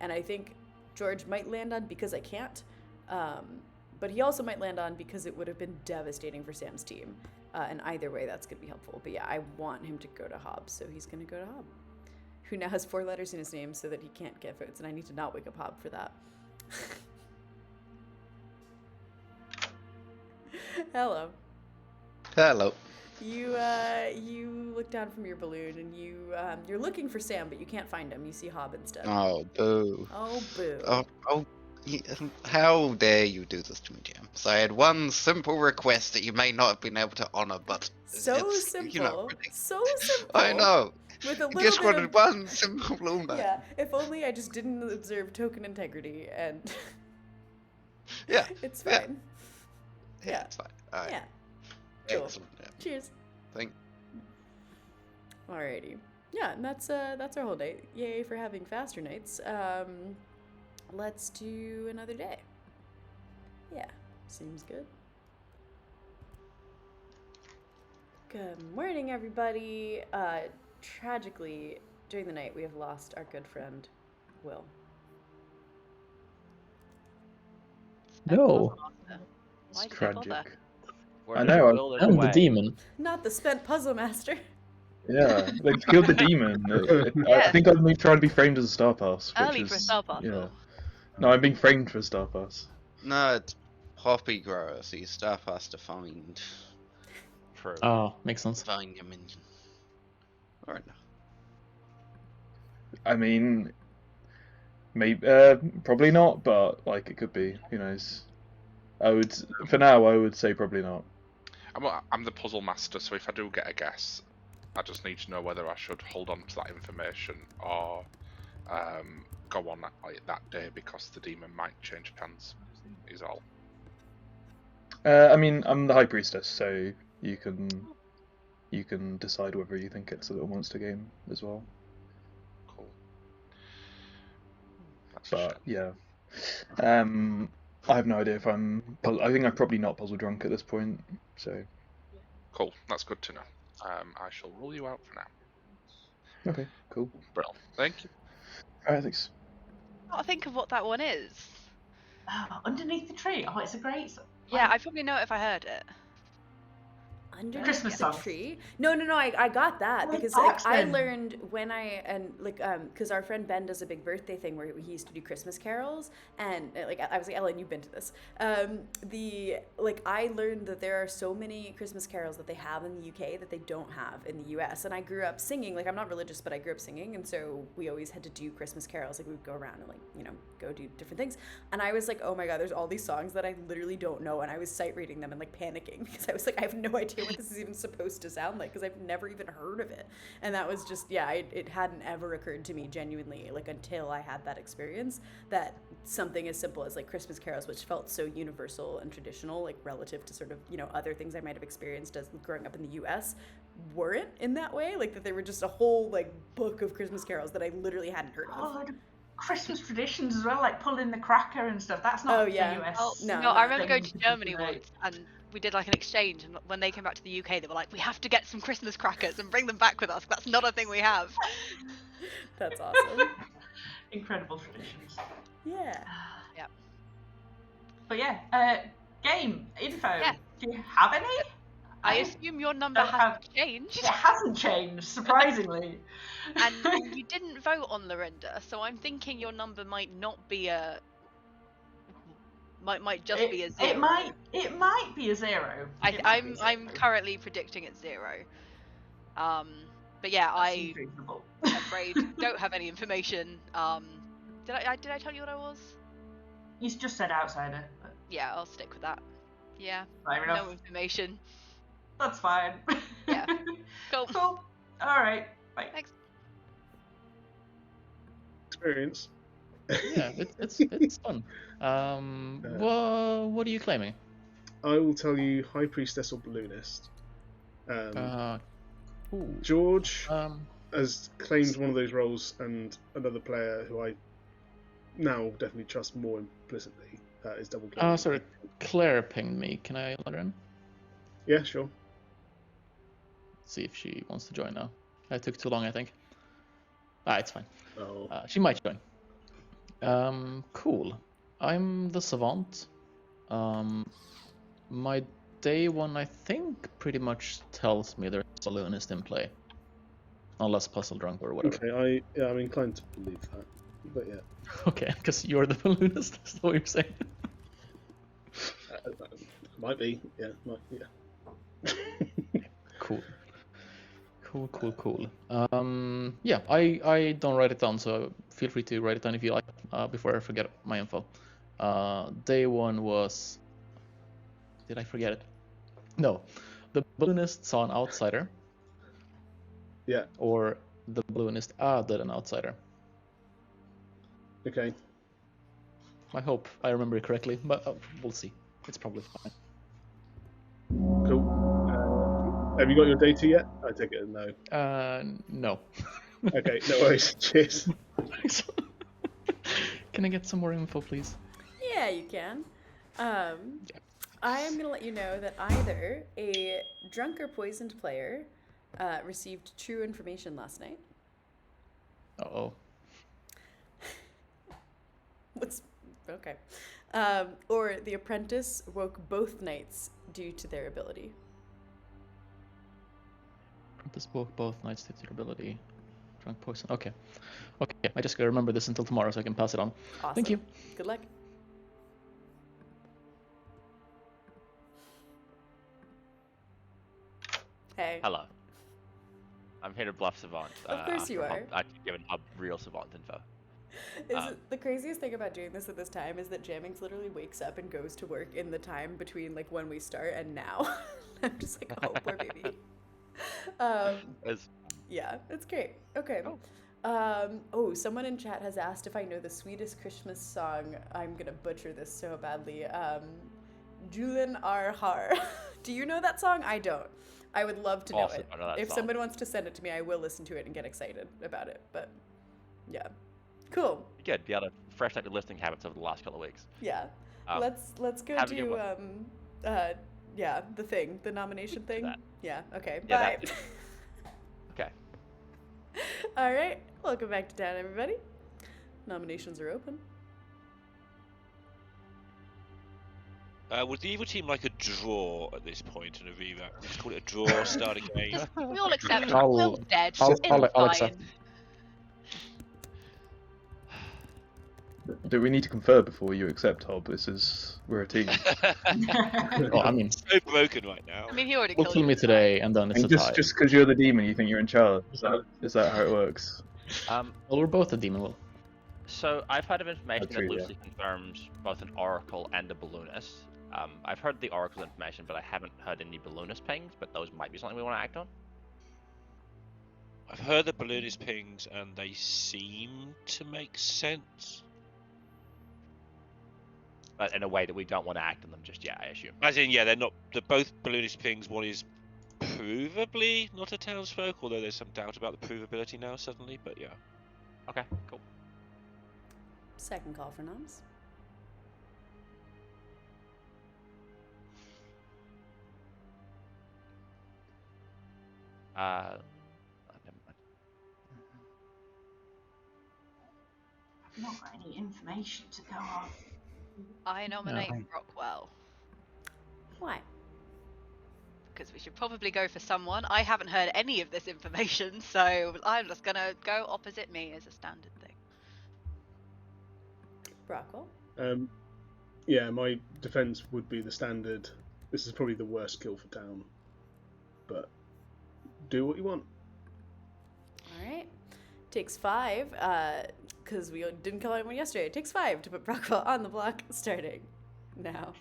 And I think George might land on because I can't, but he also might land on because it would have been devastating for Sam's team. And either way, that's going to be helpful. But yeah, I want him to go to Hob, so he's going to go to Hob, who now has 4 letters in his name so that he can't get votes, and I need to not wake up Hob for that. Hello. Hello. You look down from your balloon and you're looking for Sam, but you can't find him. You see Hob instead. Oh, boo. Oh, boo. Oh, How dare you do this to me, James? I had one simple request that you may not have been able to honor, but So it's, simple. you know, So simple. I know. With a You little just bit wanted of one simple blue man. Yeah, if only I just didn't observe token integrity and Yeah. it's Yeah. fine. Yeah, it's fine. All right. Yeah. Cool. Excellent. Yeah. Cheers. Thank. Alrighty. Yeah, and that's our whole day. Yay for having faster nights. Let's do another day. Yeah, seems good. Good morning, everybody. Tragically, during the night, we have lost our good friend, Will. No. Why It's did they bother? tragic. Where I does know, Will I'm the away? demon. Not the spent puzzle master. Yeah, they killed the demon. I Yeah. think I'm trying to be framed as a star pass. Which Early is, for a star pass, Yeah. Will. No, I'm being framed for a star pass. No, it's poppy grower, so you staff has to find True. Oh, makes sense. your minion. Alright. I mean, maybe, probably not, but like it could be. Who knows? For now, I would say probably not. I'm the puzzle master, so if I do get a guess, I just need to know whether I should hold on to that information or go on that day because the demon might change plans. Is all. I mean, I'm the high priestess, so you can decide whether you think it's a little monster game as well. Cool. That's But yeah, I have no idea if I think I'm probably not puzzle drunk at this point. So cool. That's good to know. I shall rule you out for now. okay, cool. Brilliant. Thank you. Alright, thanks. I think of what that one is. Underneath the tree. Oh, it's a great. Yeah, I probably know it if I heard it. Underneath Christmas the song. tree? No, I got that Like because like, I Oxman. learned when because our friend Ben does a big birthday thing where he used to do Christmas carols, and like I was like, Ellen, you've been to this. I learned that there are so many Christmas carols that they have in the UK that they don't have in the US, and I grew up singing. Like I'm not religious, but I grew up singing, and so we always had to do Christmas carols. Like we would go around and go do different things, and I was like, oh my god, there's all these songs that I literally don't know, and I was sight reading them and like panicking because I was like, I have no idea what this is even supposed to sound like because I've never even heard of it. And that was just it hadn't ever occurred to me genuinely, like until I had that experience, that something as simple as like Christmas carols, which felt so universal and traditional, like relative to sort of other things I might have experienced as growing up in the US, weren't in that way. Like that they were just a whole like book of Christmas carols that I literally hadn't heard of. Oh, Christmas traditions as well, like pulling the cracker and stuff. That's not the US. Oh, no, I remember thing going to Germany today. once, and we did like an exchange. And when they came back to the UK, they were like, "We have to get some Christmas crackers and bring them back with us. That's not a thing we have." That's awesome. Incredible traditions. Yeah. Yeah. But yeah, game info. Yeah. Do you have any? I assume your number don't hasn't changed, It hasn't changed, surprisingly. and you didn't vote on Lorinda, so I'm thinking your number might not be might just be a 0. It might be a 0. I'm currently predicting it's 0. But yeah, I reasonable. afraid don't have any information. Did I tell you what I was? You just said outsider. But Yeah, I'll stick with that. Yeah, fair enough. no information. That's fine. Yeah. Cool. Cool. All right. Bye. Thanks. Experience. Yeah, it's fun. What are you claiming? I will tell you High Priestess or Balloonist. George has claimed one of those roles, and another player who I now definitely trust more implicitly is double claiming. Sorry, Claire pinged me. Can I let her in? Yeah, sure. See if she wants to join now. It took too long, I think. It's fine. Oh. She might join. Cool. I'm the savant. My day one, I think, pretty much tells me there's a balloonist in play. Unless puzzle drunk or whatever. Okay, I'm inclined to believe that. But yeah. Okay, because you're the balloonist, is that what you're saying? Might be, yeah. Cool. Yeah, I don't write it down, so feel free to write it down if you like, before I forget my info. Day one was. Did I forget it? No. The balloonist saw an outsider. Yeah. Or the balloonist added an outsider. Okay. I hope I remember it correctly, but we'll see. It's probably fine. Cool. Have you got your data yet? I take it as no. No. Okay, no worries. Cheers. Can I get some more info, please? Yeah, you can. I am going to let you know that either a drunk or poisoned player received true information last night. Uh-oh. What's okay? Or the apprentice woke both knights due to their ability. Apprentice woke both knights due to their ability. Drunk poison. Okay. Okay, I just gotta remember this until tomorrow so I can pass it on. Awesome. Thank you. Good luck. Hey. Hello. I'm here to bluff Savant. Of course you are. I've given Hub real Savant info. The craziest thing about doing this at this time is that Jammings literally wakes up and goes to work in the time between like when we start and now. I'm just like, oh, poor baby. Yeah, it's great. Okay. Someone in chat has asked if I know the sweetest Christmas song. I'm gonna butcher this so badly. Julian R. Har. Do you know that song? I don't. I would love to know Also it. don't know that If song. someone wants to send it to me, I will listen to it and get excited about it. But yeah, cool. Good. Be able to fresh up your listening habits over the last couple of weeks. Yeah. Let's go have a good do one. the thing, the nomination thing. That. Yeah. Okay. Yeah, Bye. Okay. All right. Welcome back to town, everybody. Nominations are open. Would the evil team like a draw at this point in a revamp? Just call it a draw, start a game. We all accept. I'll- We're all dead. I'll It's accept. fine. Do we need to confer before you accept, Hob? We're a team. Oh, I mean, So broken right now. I mean, he already we'll killed kill me you. today, and then it's a And tie. just because you're the demon, you think you're in charge. Is that how it works? Well, we're both a demon. Will. So I've heard of information That's true, that yeah. loosely confirms both an oracle and a balloonist. I've heard the oracle information, but I haven't heard any balloonist pings. But those might be something we want to act on. I've heard the balloonist pings, and they seem to make sense. But in a way that we don't want to act on them just yet, I assume. As in, yeah, they're both balloonist pings. One is provably not a townsfolk, although there's some doubt about the provability now suddenly. But yeah. Okay, cool. Second call for noms. Never mind. I've not got any information to go on. I nominate No. Rockwell Why? because we should probably go for someone. I haven't heard any of this information, so I'm just gonna go opposite me as a standard thing. Brockwell. Yeah, my defense would be the standard. This is probably the worst kill for town, but do what you want. All right. Takes 5, because we didn't kill anyone yesterday. It takes 5 to put Brockwell on the block, starting now.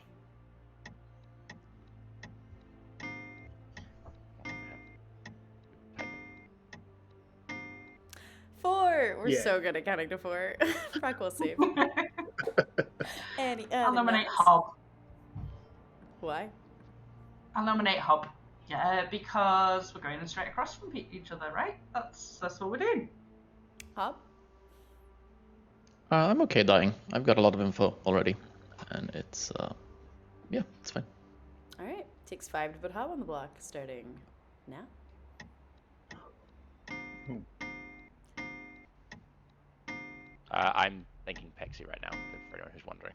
Four. We're Yeah. so good at counting to 4. Brockwell safe. I'll nominate noms? Hob. Why? I'll nominate Hob. Yeah, because we're going straight across from each other, right? That's what we're doing. Hob? I'm okay dying. I've got a lot of info already, and it's yeah, it's fine. All right. Takes 5 to put Hob on the block, starting now. I'm thinking Pexy right now, for anyone who's wondering.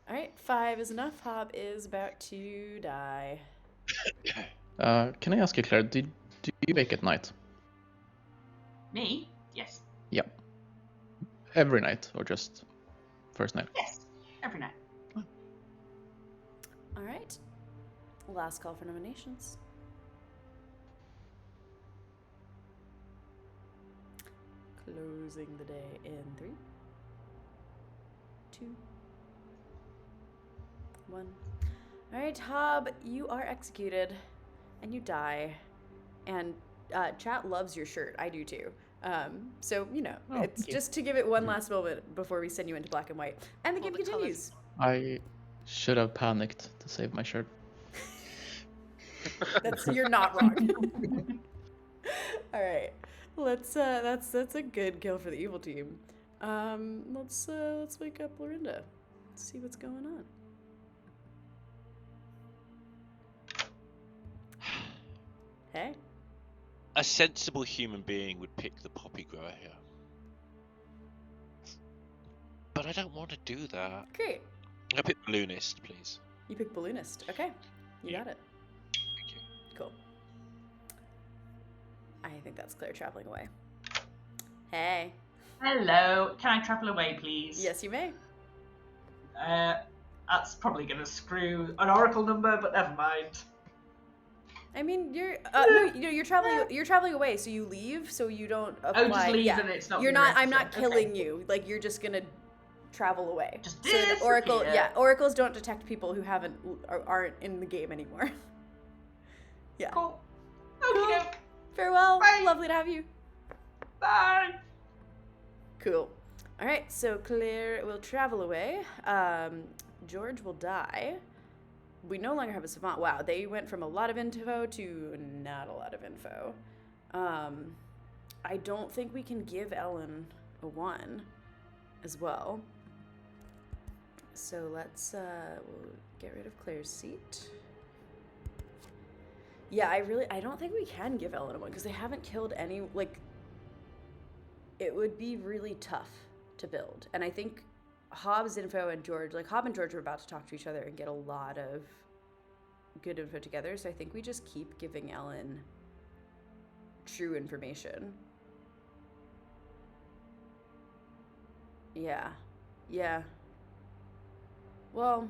All right. 5 is enough. Hob is about to die. Can I ask you, Claire? Do you wake at night? Me? Yes. Yep. Every night, or just first night? Yes. Every night. All right. Last call for nominations. Closing the day in 3, 2, 2, 1. All right, Hob, you are executed, and you die. And chat loves your shirt. I do too. So you know, Oh, it's thank you. just to give it one last moment before we send you into black and white, and the All game the continues. I should have panicked to save my shirt. You're not wrong. All right, let's that's a good kill for the evil team. Let's wake up Lorinda. Let's see what's going on. Hey. A sensible human being would pick the poppy grower here. But I don't want to do that. Great. I pick balloonist, please. You pick balloonist. Okay. You got it. Thank you. Cool. I think that's Claire traveling away. Hey. Hello. Can I travel away, please? Yes, you may. That's probably going to screw an oracle number, but never mind. I mean, you're traveling away, so you leave, so you don't apply. Oh, just leave yeah. and it's not. You're not. I'm not okay. killing you. Like you're just gonna travel away. Just so the oracle. disappear. Yeah, oracles don't detect people who aren't in the game anymore. Yeah. Cool. Cool. Okay. Farewell. Bye. Lovely to have you. Bye. Cool. All right. So Claire will travel away. George will die. We no longer have a savant. Wow, they went from a lot of info to not a lot of info. I don't think we can give Ellen a 1 as well. So let's we'll get rid of Claire's seat. Yeah, I don't think we can give Ellen a 1 because they haven't killed any, like, it would be really tough to build. And I think Hobbs info and George, like Hob and George were about to talk to each other and get a lot of good info together, so I think we just keep giving Ellen true information. Yeah. Well,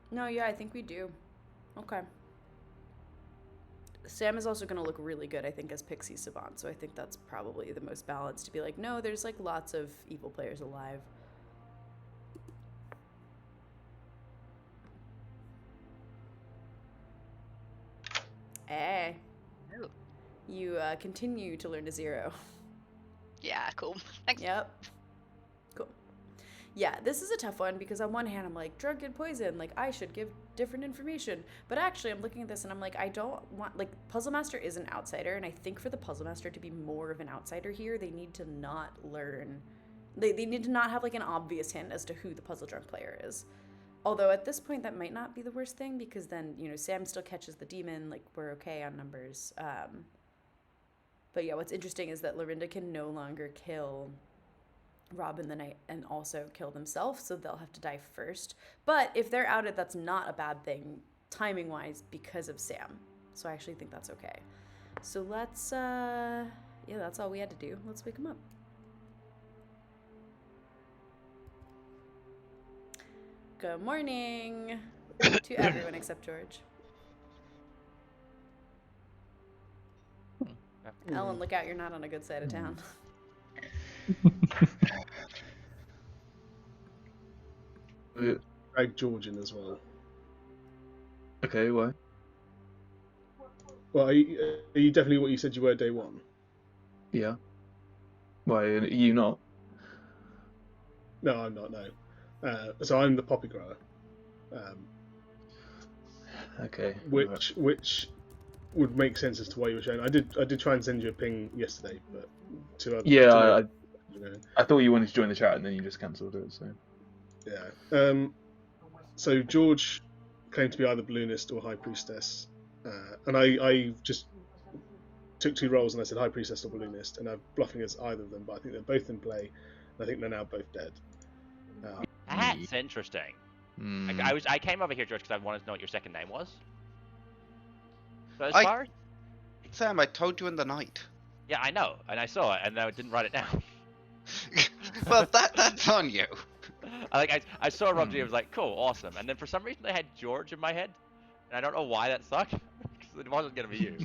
no, yeah, I think we do. Okay. Sam is also going to look really good, I think, as Pixie Savant, so I think that's probably the most balanced to be like, no, there's like lots of evil players alive. Hey. Oh. You continue to learn to 0. Yeah, cool. Thanks. Yep. Cool. Yeah, this is a tough one because on one hand I'm like, drug and poison, like I should give different information. But actually I'm looking at this and I'm like, I don't want, like, Puzzle Master is an outsider, and I think for the Puzzle Master to be more of an outsider here, they need to not learn, they need to not have like an obvious hint as to who the puzzle drunk player is. Although at this point that might not be the worst thing because then, you know, Sam still catches the demon, like we're okay on numbers. But yeah, what's interesting is that Lorinda can no longer kill Robin the Knight and also kill themselves, so they'll have to die first. But if they're outed, that's not a bad thing, timing-wise, because of Sam. So I actually think that's okay. So let's, yeah, that's all we had to do. Let's wake him up. Good morning to everyone except George. Ellen, look out, you're not on a good side of town. Drag George in as well. Okay, why? Well, are you definitely what you said you were day 1? Yeah. Why are you not? No, I'm not, no. So I'm the poppy grower. Okay. Which would make sense as to why you were showing. I did try and send you a ping yesterday, but to other. Yeah, You know. I thought you wanted to join the chat and then you just cancelled it. So. Yeah. So George claimed to be either balloonist or high priestess, and I just took 2 rolls and I said high priestess or balloonist, and I'm bluffing as either of them, but I think they're both in play, and I think they're now both dead. That's interesting. I came over here, George, because I wanted to know what your second name was. So as far as... Sam, I told you in the night. Yeah, I know, and I saw it, and I didn't write it down. Well, that's on you. I saw Robbie, I was like, cool, awesome. And then for some reason I had George in my head, and I don't know why that sucked, because it wasn't going to be you.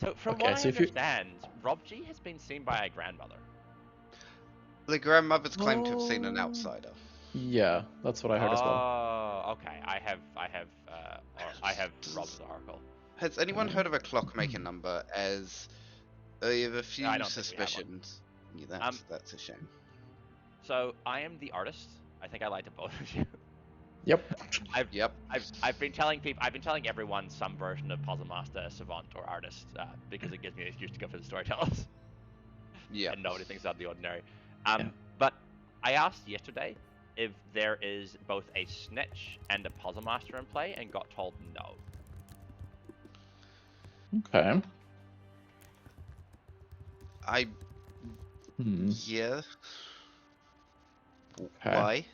So from what I understand, Rob G has been seen by a grandmother. The grandmother's claimed to have seen an Oh. outsider. Yeah, that's what I heard as well. Oh, okay. I have Rob's oracle. Has anyone heard of a clockmaker number? As I have a few I don't think we have one. suspicions. Yeah, that's a shame. So I am the artist. I think I lied to both of you. Yep. I've been telling people. I've been telling everyone some version of puzzle master, savant, or artist because it gives me an excuse to go for the storytellers. Yeah. And nobody thinks out of the ordinary. But I asked yesterday if there is both a snitch and a puzzle master in play, and got told no. Okay. Yeah. Okay. Why?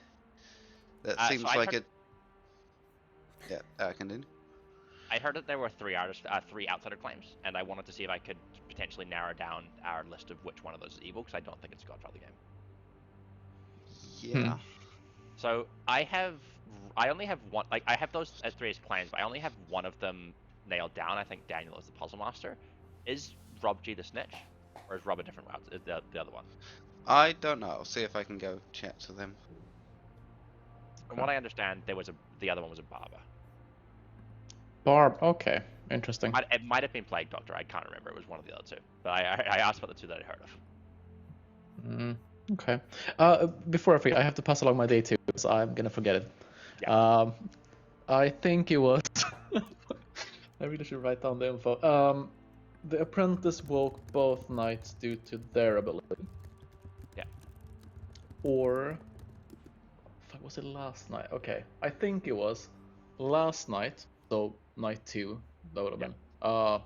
That seems so I like heard- it. Yeah, continue. I heard that there were three outsider claims, and I wanted to see if I could potentially narrow down our list of which one of those is evil, because I don't think it's a Godfather game. Yeah. So I only have one. Like I have those as three as claims, but I only have one of them nailed down. I think Daniel is the puzzle master. Is Rob G the snitch, or is Rob a different route? Is the other one? I don't know. I'll see if I can go chat to them. From what I understand, the other one was a barber. Barb. Okay. Interesting. It might have been Plague Doctor. I can't remember. It was one of the other two. But I asked about the two that I heard of. Okay. Before I forget, I have to pass along my day too, because I'm gonna forget it. Yeah. I think it was. I really should write down the info. The apprentice woke both knights due to their ability. Yeah. Or. Fuck, was it last night? Okay. I think it was last night. So night 2. That would have been. A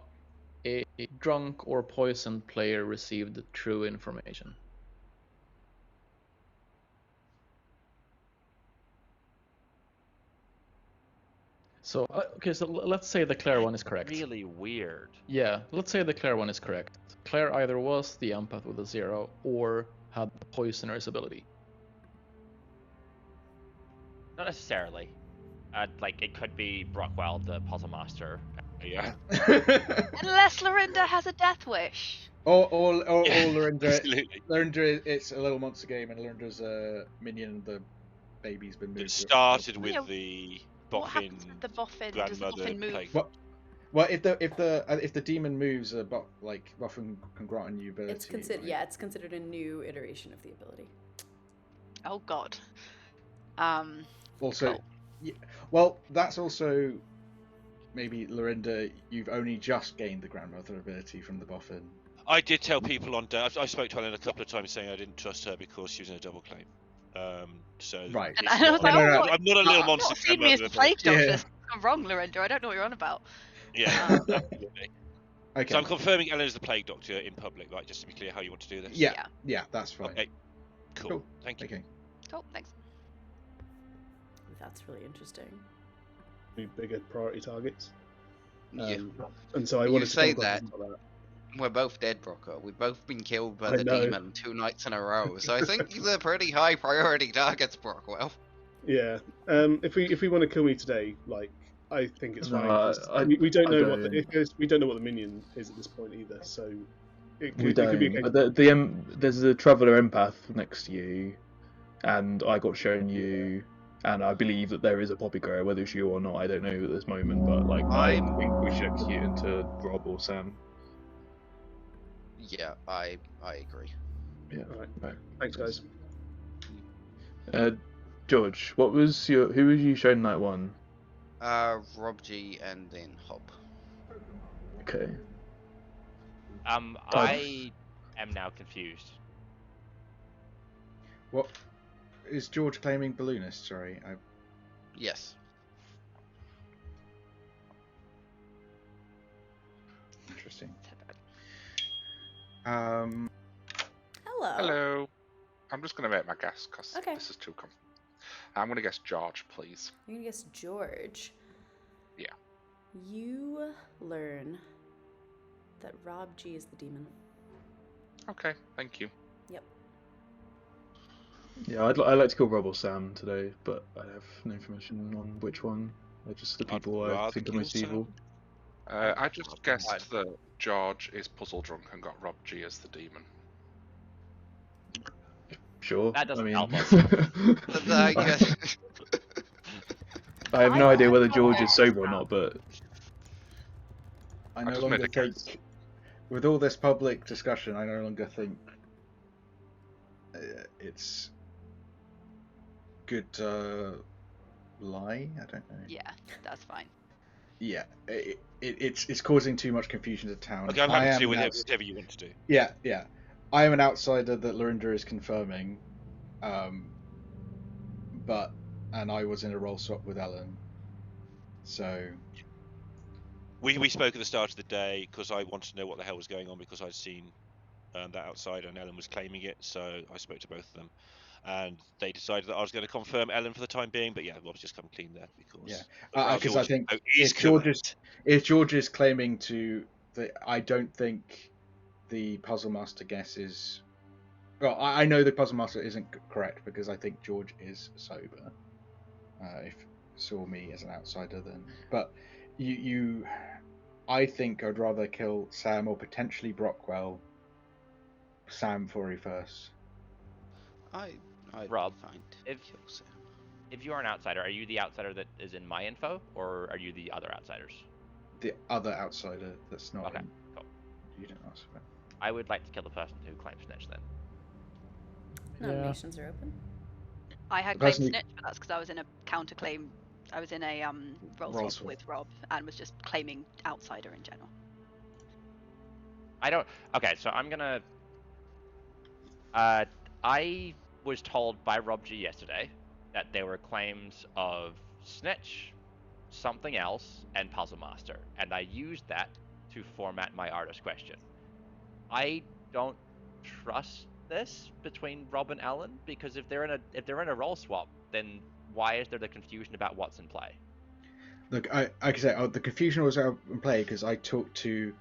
drunk or poisoned player received true information. So, okay, so let's say the Claire one is correct. Really weird. Yeah, let's say the Claire one is correct. Claire either was the empath with a 0 or had the poisoner's ability. Not necessarily. Like it could be Brockwell, the puzzle master. Yeah. Unless Lorinda has a death wish. Or Lorinda. Absolutely. Lorinda, it's a little monster game, and Lorinda's a minion, and the baby's been moved. It started with Yeah, the What boffin happens with the boffin? Does the grandmother boffin move? plague. Well, if the demon moves, like Boffin can grant a new ability. It's considered it's considered a new iteration of the ability. Oh God. Also, Cool. yeah, well, that's also maybe Lorinda. You've only just gained the grandmother ability from the Boffin. I did tell people on. I spoke to Helen a couple of times saying I didn't trust her because she was in a double claim. So Right. And it's I was not- like, no, oh, I'm not a little I've monster not seen me as the grandmother, plague but- doctor. Yeah. I'm wrong, Lorinda. I don't know what you're on about. Yeah, absolutely. Okay. So I'm confirming Ellen is the plague doctor in public, right? Just to be clear how you want to do this. Yeah, that's fine. Okay. Cool. Cool. Thank you. Okay. Cool, thanks. That's really interesting. Be bigger priority targets. Yeah. And so I You wanted to say come across that. some of We're both dead, Rocco. We've both been killed by I the know. demon 2 nights in a row. So I think these are pretty high priority targets, Brockwell. Yeah. If we want to kill me today, like I think it's fine. No, 'cause we don't know what we don't know what the minion is at this point either. So it We could be a don't. case. But there's a traveller empath next to you, and I got shown you, and I believe that there is a poppy grower. Whether it's you or not, I don't know at this moment. But like, I think we should execute into Rob or Sam. Yeah, I agree. Yeah. Alright. Right. Thanks, guys. George, who was you shown night 1? Rob G and then Hop. Okay. I am now confused. What is George claiming balloonist? Sorry, Yes. interesting. Hello. Hello. I'm just going to make my guess because Okay. this is too complicated. I'm going to guess George, please. I'm gonna guess George. Yeah. You learn that Rob G is the demon. Okay, thank you. Yep. Yeah, I'd like to kill Rob or Sam today, but I have no information on which one. They're just the I'd people I rather think are kill most Sam. evil. I just guessed that George is puzzle drunk and got Rob G as the demon. Sure. That doesn't I mean, help us. I guess. I have no idea whether thought George it is sober or was not, but I I no just longer made a think, with all this public discussion, I no longer think it's good to lie. I don't know. Yeah, that's fine. Yeah, it's causing too much confusion to town. Okay, I'm I happy to am do with an it, whatever you want to do. Yeah, yeah. I am an outsider that Lorinda is confirming, and I was in a role swap with Ellen, so We spoke at the start of the day because I wanted to know what the hell was going on because I'd seen that outside and Ellen was claiming it, so I spoke to both of them. And they decided that I was going to confirm Ellen for the time being, but yeah, Rob's just come clean there because because I think he's if George is claiming to I don't think the Puzzle Master guess is. Well, I know the Puzzle Master isn't correct because I think George is sober. If saw me as an outsider, then but I think I'd rather kill Sam or potentially Brockwell. Sam for first. I'd Rob, be fine to if- kill Sam. If you are an outsider, are you the outsider that is in my info, or are you the other outsiders? The other outsider that's not. Okay, in, cool. You didn't ask for that. I would like to kill the person who claims snitch then. Nominations are open. I had The claimed person who- snitch, but that's because I was in a counterclaim. I was in a roll Roll swap swap. with Rob and was just claiming outsider in general. I don't. Okay, so I'm gonna. I was told by Rob G yesterday that there were claims of snitch, something else, and puzzle master, and I used that to format my artist question. I don't trust this between Rob and Alan because if they're in a role swap, then why is there the confusion about what's in play? Look, I can say the confusion was out in play because I talked to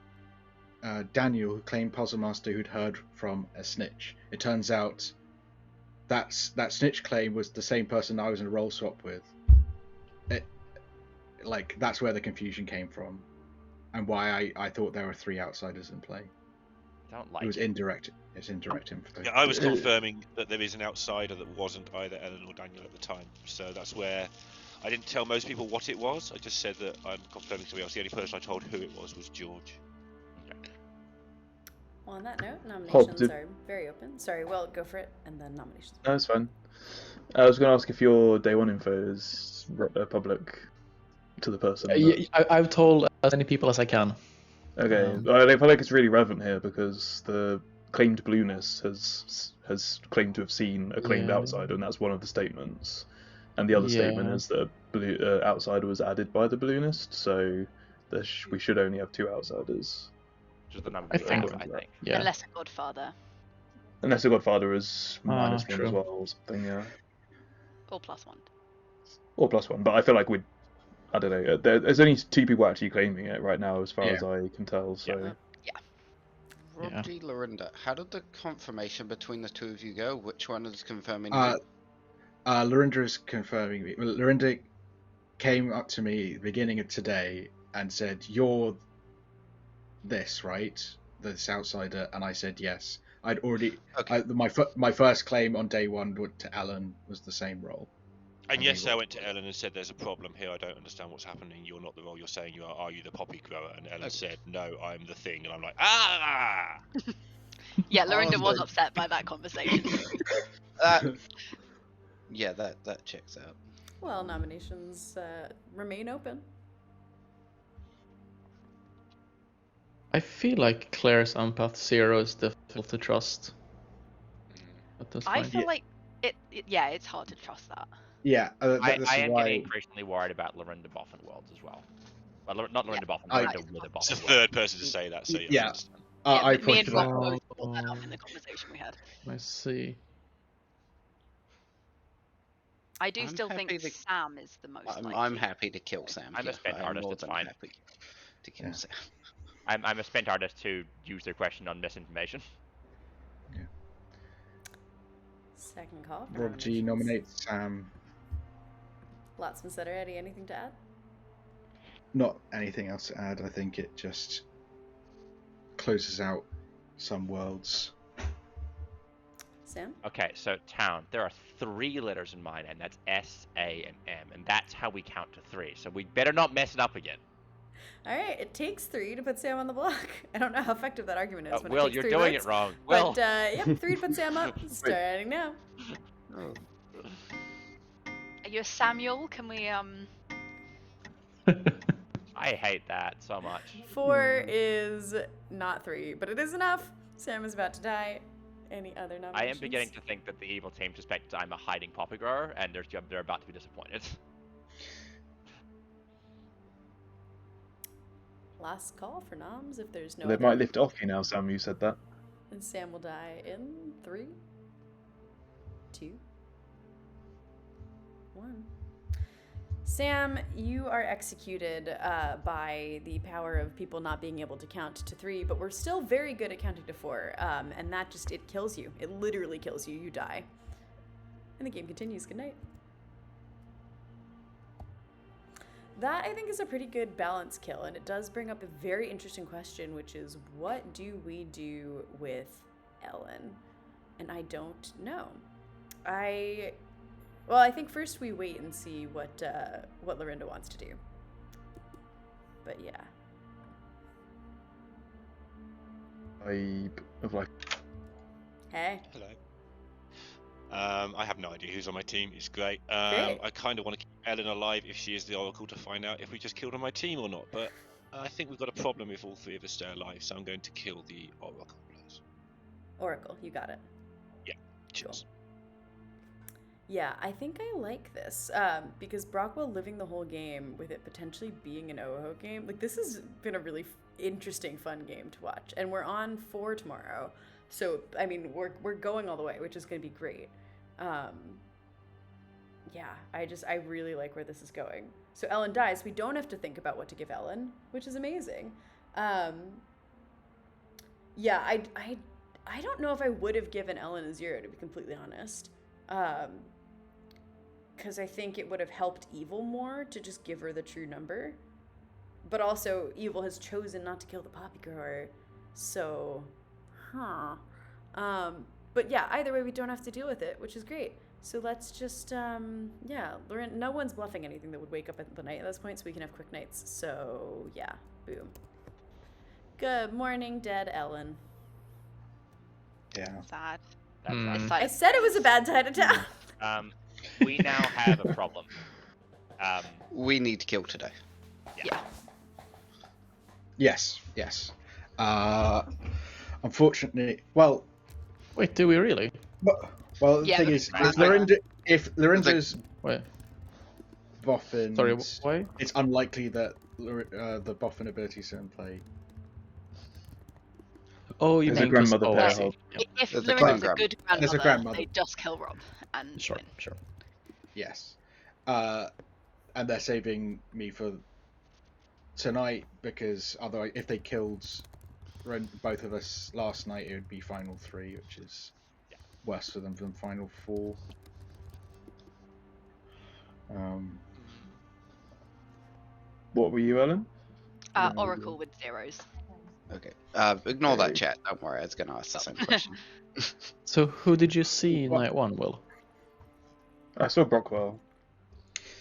Daniel, who claimed Puzzle Master, who'd heard from a snitch. It turns out that snitch claim was the same person I was in a role swap with. That's where the confusion came from, and why I thought there were 3 outsiders in play. Don't like It was indirect. It's indirect info. Yeah, I was confirming that there is an outsider that wasn't either Ellen or Daniel at the time, so that's where I didn't tell most people what it was. I just said that I'm confirming somebody else. The only person I told who it was George. Well, on that note, nominations did- are very open. Sorry, well, go for it, and then nominations. no, it's fine. I was going to ask if your day one info is public to the person. Yeah, I've told as many people as I can. Okay, I feel like it's really relevant here because the claimed blueness has claimed to have seen a claimed Yeah. outsider, and that's one of the statements. And the other statement Yeah. is that outsider was added by the balloonist, so we should only have 2 outsiders. Just the number I we think- have, I think. Yeah. Unless a godfather Unless the Godfather is -1 true. as well or something, yeah. or +1. Or +1, but I feel like I don't know. There's only 2 people actually claiming it right now, as far Yeah. as I can tell. So Rob Yeah. G. Lorinda, how did the confirmation between the 2 of you go? Which one is confirming Uh, who? Lorinda is confirming me. Well, Lorinda came up to me at the beginning of today and said, "You're this, right? This outsider," and I said yes. I'd already. Okay. My first claim on day 1 to Alan was the same role. And And yes, we I were- went to Ellen and said, "There's a problem here. I don't understand what's happening. You're not the role you're saying you are. Are you the poppy grower?" And Ellen Okay. said, "No, I'm the thing." And I'm like, "Ah!" Yeah, Lorinda was no. upset by that conversation. Yeah, that checks out. Well, nominations remain open. I feel like Claire's Empath 0 is difficult to trust. But that's I fine. feel like yeah, it's hard to trust that. Yeah, I this am is why. getting increasingly worried about Lorinda Boffin worlds as well. Well, not Lorinda Boffin, I- Lorinda with a It's the Boffin. third person to say that, so yeah. Yeah. I understand. Yeah, I me and pointed Rob out. both brought that up in the conversation we had. I see. I do I'm still think happy to- Sam is the most likely. I'm happy to kill Sam. I'm a here. spent I'm artist, more it's than fine. happy to kill Yeah. Sam. I'm a spent artist who used their question on misinformation. Second call for Rob G nominations. nominates Sam. Lots been said already. Anything to add? Not anything else to add. I think it just closes out some worlds. Sam? Okay, so town. There are 3 letters in my name. That's S, A, and M, and that's how we count to 3. So we better not mess it up again. All right, it takes 3 to put Sam on the block. I don't know how effective that argument is. When Will, it takes you're 3 doing votes, it wrong. Will. But yep, 3 to put Sam up. Starting now. Oh. Are you a Samuel? Can we I hate that so much. 4 is not 3, but it is enough. Sam is about to die. Any other nominations? I am beginning to think that the evil team suspects I'm a hiding poppy grower, and they're about to be disappointed. Last call for noms if there's no They other. might lift it off you now, Sam. You said that. And Sam will die in 3, 2, 1. Sam, you are executed by the power of people not being able to count to 3, but we're still very good at counting to 4, and that just, it kills you. It literally kills you. You die. And the game continues. Good night. That, I think, is a pretty good balance kill, and it does bring up a very interesting question, which is, what do we do with Ellen? And I don't know. Well, I think first we wait and see what Lorinda wants to do. But yeah. Of like. Hey. Hello. I have no idea who's on my team. It's great. Great. I kind of want to keep Ellen alive if she is the Oracle to find out if we just killed on my team or not. But I think we've got a problem if all 3 of us stay alive, so I'm going to kill the Oracle. Please. Oracle, you got it. Yeah. Cheers. Yeah, I think I like this because Brockwell living the whole game with it potentially being an OHO game. Like, this has been a really interesting, fun game to watch. And we're on 4 tomorrow. So, I mean, we're going all the way, which is going to be great. Yeah, I really like where this is going. So Ellen dies. We don't have to think about what to give Ellen, which is amazing. Yeah, I don't know if I would have given Ellen a 0, to be completely honest. Because I think it would have helped Evil more to just give her the true number. But also, Evil has chosen not to kill the poppy grower. So, but yeah, either way, we don't have to deal with it, which is great. So let's just, yeah, Lauren, no one's bluffing anything that would wake up at the night at this point, so we can have quick nights. So, yeah, boom. Good morning, dead Ellen. Yeah. sad? That's I said it was a bad side of town. We now have a problem. We need to kill today. Yeah. Yes. Unfortunately, well. Wait, do we really? Well, the Yeah, thing but- is, if Lorenzo's Wait. boffin, Sorry, why? it's unlikely that the boffin ability is in play. Oh, you There's a mean 'cause- grandmother oh, there, I see. Hope. Yep. If There's a Lorenzo's a grandmother. good There's a grandmother, grandmother. they just kill Rob and Sure, win. sure. Yes. And they're saving me for tonight because otherwise, if they killed both of us last night, it would be final 3, which is worse for them than final 4. What were you, Ellen? Oracle with 0s. Okay. Ignore that Okay. chat. Don't worry. I was going to ask the same question. So who did you see What? night 1, Will? I saw Brockwell.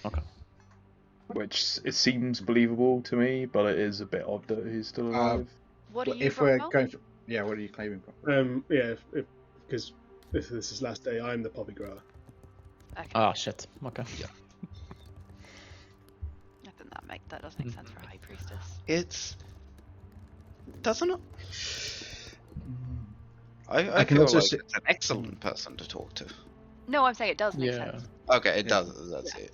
Okay. Which it seems believable to me, but it is a bit odd that he's still alive. What are you, If we're Brockwell? going for, yeah, what are you claiming for? Yeah, because if this is last day, I'm the poppy grower. Okay. Ah, shit. Okay. I think that does make sense for a High Priestess. It's... Doesn't it? I I can feel also like see- it's an excellent person to talk to. No, I'm saying it does make Yeah. sense. Okay, it Yeah. does. That's it.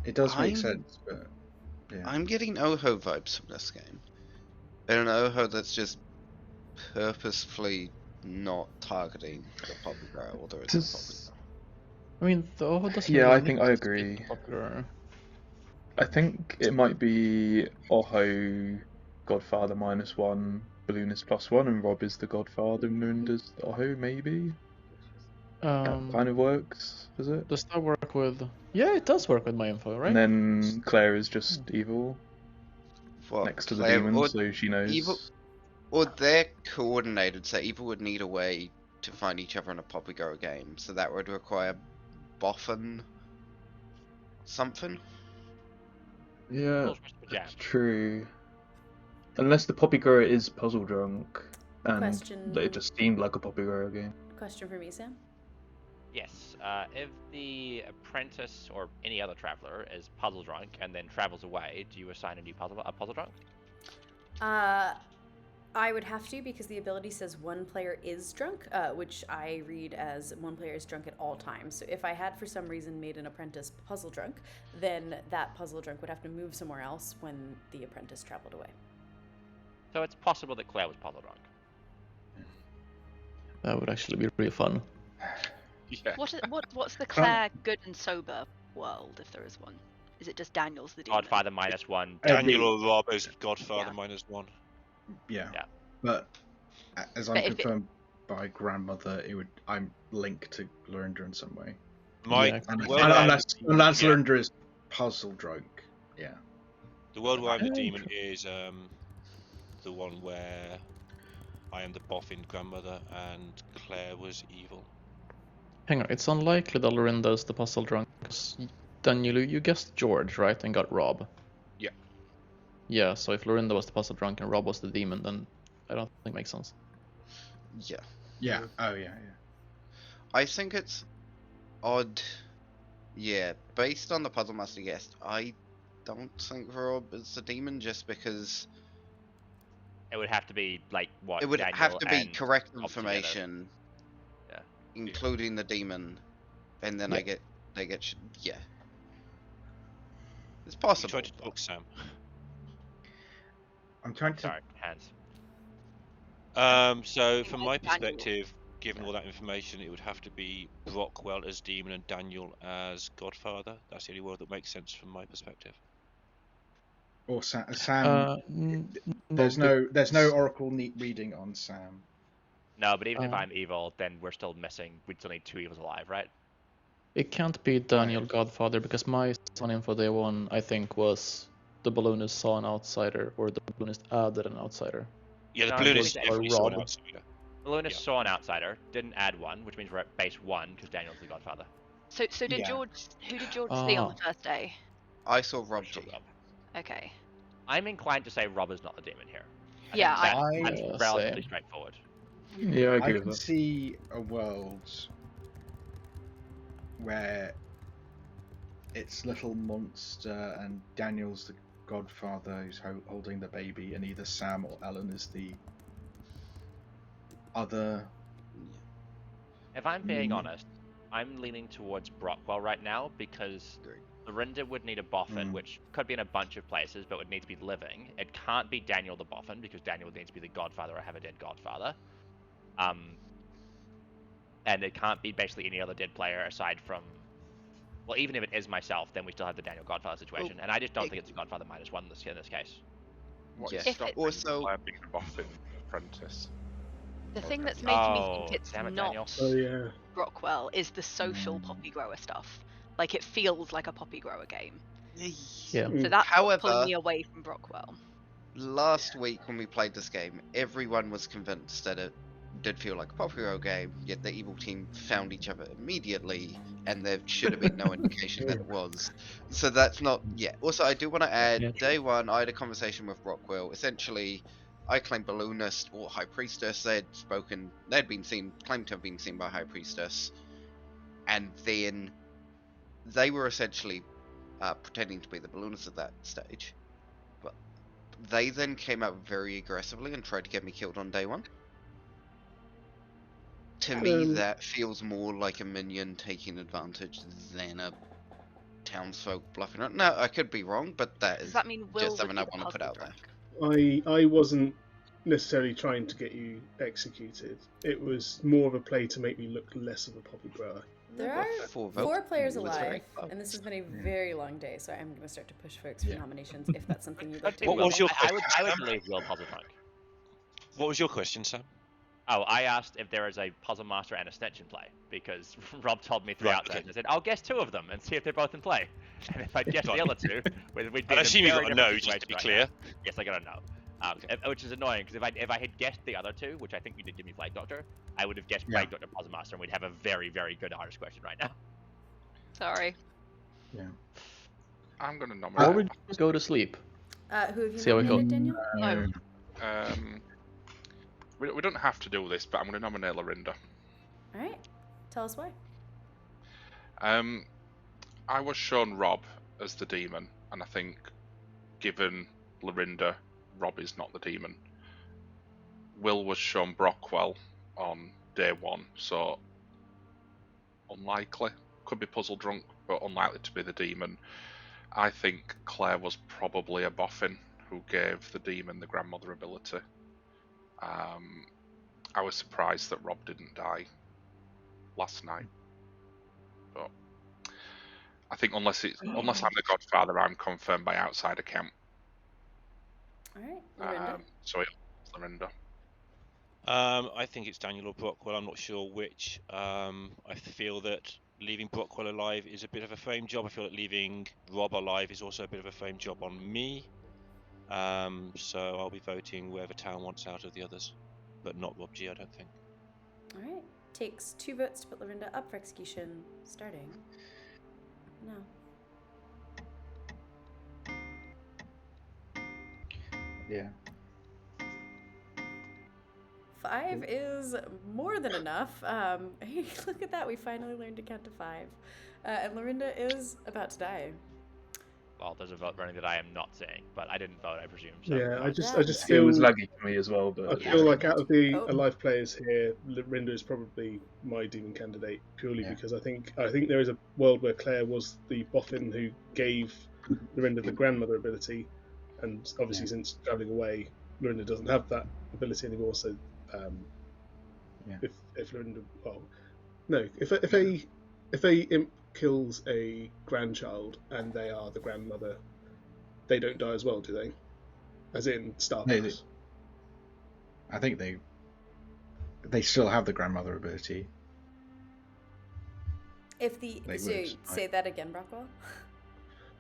It does make I'm- sense, but yeah. I'm getting Oho vibes from this game. And an Oho that's just purposefully not targeting the poppy grower, although it's a poppy Does- I mean, the Oho doesn't Yeah, really I think need I to agree. be popular. I think it might be Oho, Godfather -1, Balloonist +1, and Rob is the Godfather and Lorinda's the Oho, maybe? That kind of works, does it? Does that work with... Yeah, it does work with my info, right? And then Claire is just evil. What, next to the Claire, demon, or so she knows. Evil, or they're coordinated, so Evil would need a way to find each other in a Poppy Grower game, so that would require Boffin something. Yeah, Rules, Mr. Jam. that's true. Unless the Poppy Grower is puzzle drunk, and Question. it just seemed like a Poppy Grower game. Question for me, Sam. Yes. If the apprentice or any other traveler is puzzle drunk and then travels away, do you assign a new puzzle drunk? I would have to, because the ability says one player is drunk, which I read as one player is drunk at all times. So if I had for some reason made an apprentice puzzle drunk, then that puzzle drunk would have to move somewhere else when the apprentice traveled away. So it's possible that Claire was puzzle drunk. That would actually be really fun. Yeah. What's the Claire good and sober world, if there is one? Is it just Daniel's the demon? Godfather -1. Daniel or Rob as Godfather Yeah. -1. Yeah. Yeah. But as I'm But if it- confirmed by grandmother, I'm linked to Lorinda in some way. My Yeah. the Unless, world where I'm the demon- unless yeah, Lorinda is puzzle drunk. Yeah. the world where I'm the Yeah, demon is the one where I am the boffin grandmother and Claire was evil. Hang on, it's unlikely that Lorinda is the puzzle drunk. 'Cause Daniel, you guessed George, right? And got Rob. Yeah. Yeah, so if Lorinda was the puzzle drunk and Rob was the demon, then I don't think it makes sense. Yeah. Yeah. Oh yeah. I think it's odd. Yeah, based on the Puzzle Master guest, I don't think Rob is the demon just because It would have to be like what? it would Daniel have to be and correct Rob information, Yeah. including the demon, and then Yeah. they get yeah. It's You possible. tried to talk, Sam. I'm trying to. Sorry, hands. So from my Daniel. perspective, given all that information, it would have to be Brockwell as demon and Daniel as Godfather. That's the only word that makes sense from my perspective. Or Sam. There's There's no Oracle neat reading on Sam. No, but even if Uh, I'm evil, then we're still missing. We'd still need 2 evils alive, right? It can't be Daniel Godfather because my Sun info day one, I think, was the balloonist saw an outsider or the balloonist added an outsider. Yeah, the No, balloonist or definitely saw an Rob. outsider. Balloonist Yeah. saw an outsider, didn't add 1, which means we're at base 1 because Daniel's the Godfather. So did Yeah. who did George see on the first day? I saw Rob Sure, G. Rob. Okay. I'm inclined to say Rob is not the demon here. Yeah, think I- that's relatively same. straightforward. Yeah, I I agree can with that. see a world where it's little monster and Daniel's the Godfather who's holding the baby, and either Sam or Ellen is the other. If I'm being Mm. honest, I'm leaning towards Brockwell right now because Agreed. Lorinda would need a boffin, Mm. which could be in a bunch of places, but would need to be living. It can't be Daniel the boffin because Daniel would need to be the Godfather or have a dead Godfather. And it can't be basically any other dead player aside from. Well, even if it is myself, then we still have the Daniel Godfather situation, and I just don't think it's a Godfather -1 in this case. What Yeah. is If stopping also- Claire being a boffin apprentice? The thing that's Okay. making me Oh, think it's damn it, not Daniel. Oh yeah. Brockwell is the social poppy grower stuff. Like it feels like a poppy grower game. Yeah. So that's what's pulling However, me away from Brockwell. last week when we played this game, everyone was convinced that it did feel like a Poppy Grower game, yet the evil team found each other immediately, and there should have been no indication that it was. So that's not. Yeah. Also, I do want to add, Yeah. day one, I had a conversation with Brockwell. Essentially, I claimed Balloonist or High Priestess. Claimed to have been seen by High Priestess, and then they were essentially pretending to be the Balloonist at that stage. But they then came out very aggressively and tried to get me killed on day one. To me, that feels more like a minion taking advantage than a townsfolk bluffing. No, I could be wrong, but that Does is that mean Will just would something be I the want to put puzzle out there. drunk? I wasn't necessarily trying to get you executed. It was more of a play to make me look less of a Poppy Grower. There Well, are four 4 votes. players Ooh, it's very alive, close. and this has been a very long day, so I'm going to start to push folks for nominations if that's something you'd like to What do. was your I would question, Sam? believe Will puzzle drunk. What was your question, Sam? Oh, I asked if there is a puzzle master and a snitch in play because Rob told me 3 Right, outsiders. okay. I said, I'll guess 2 of them and see if they're both in play. And if I guess the other two, we'd be And I in a assume you very got a different no, just to situation be right clear. now. Yes, I got a no. Which is annoying because if I had guessed the other two, which I think you did give me Plague Doctor, I would have guessed Yeah. Plague Doctor Puzzle Master, and we'd have a very, very good Irish question right now. Sorry. Yeah. I'm going to Or nominate. we just go to sleep. Who have you See how it nominated, goes. Daniel? No. We don't have to do this, but I'm going to nominate Lorinda. All right. Tell us why. I was shown Rob as the demon, and I think, given Lorinda, Rob is not the demon. Will was shown Brockwell on day one, so unlikely. Could be puzzle drunk, but unlikely to be the demon. I think Claire was probably a boffin who gave the demon the grandmother ability. I was surprised that Rob didn't die last night, but I think unless I'm the Godfather, I'm confirmed by outside account. All right, Lorinda. So it's Lorinda. I think it's Daniel or Brockwell. I'm not sure which. I feel that leaving Brockwell alive is a bit of a fame job. I feel that leaving Rob alive is also a bit of a fame job on me. So I'll be voting whoever town wants out of the others, but not Rob G, I don't think. All right. Takes 2 votes to put Lorinda up for execution, starting now. Yeah. 5 is more than enough. Hey, look at that. We finally learned to count to 5. And Lorinda is about to die. Well, there's a vote running that I am not saying, but I didn't vote, I presume. So Yeah, I just It feel was laggy for me as well, but I feel like out of the Oh. alive players here, Lorinda is probably my demon candidate purely Yeah. because I think there is a world where Claire was the boffin who gave Lorinda the grandmother ability, and obviously since travelling away, Lorinda doesn't have that ability anymore. So, if Lorinda, if a imp kills a grandchild and they are the grandmother, they don't die as well, do they? As in Star No, Pass. I think they still have the grandmother ability. If the They so would, say that again, Brockwell.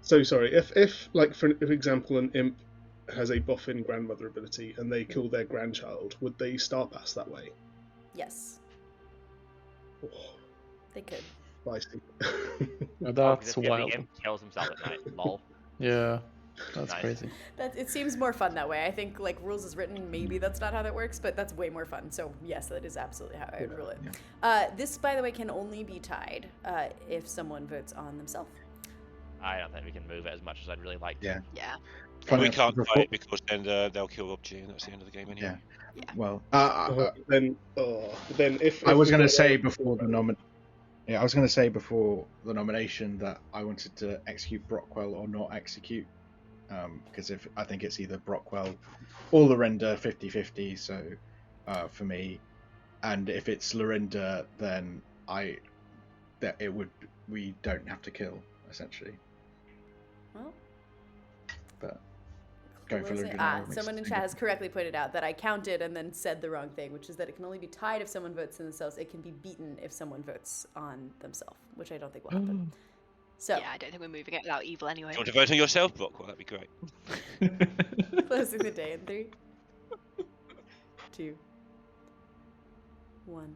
So sorry, if like for example an imp has a boffin grandmother ability and they kill their grandchild, would they Star Pass that way? Yes, Oh, they could. spicy. That's if the wild. imp kills himself at night, lol. Yeah, that's Nice. crazy. It seems more fun that way. I think like rules is written, maybe that's not how that works, but that's way more fun. So yes, that is absolutely how I would rule it. This, by the way, can only be tied if someone votes on themselves. I don't think we can move it as much as I'd really like to. Yeah. Yeah. Funny We enough, can't before- fight because then they'll kill Rob G, and that's the end of the game anyway. Yeah. Well, then if I was we going to got- say before the I was going to say before the nomination that I wanted to execute Brockwell or not execute, because if I think it's either Brockwell or Lorinda 50-50. So for me, and if it's Lorinda, then we don't have to kill essentially. Well, But going for closing- Lorinda. makes someone in it chat has correctly pointed out that I counted and then said the wrong thing, which is that it can only be tied if someone votes in themselves. It can be beaten if someone votes on themselves, which I don't think will happen. So Yeah, I don't think we're moving it without evil anyway. Do you want to vote on yourself, Brockwell? That'd be great. closing the day in 3, 2, 1.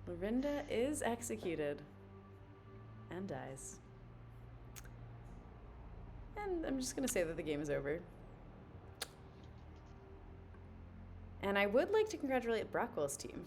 Lorinda is executed and dies. And I'm just gonna say that the game is over. And I would like to congratulate Brockwell's team.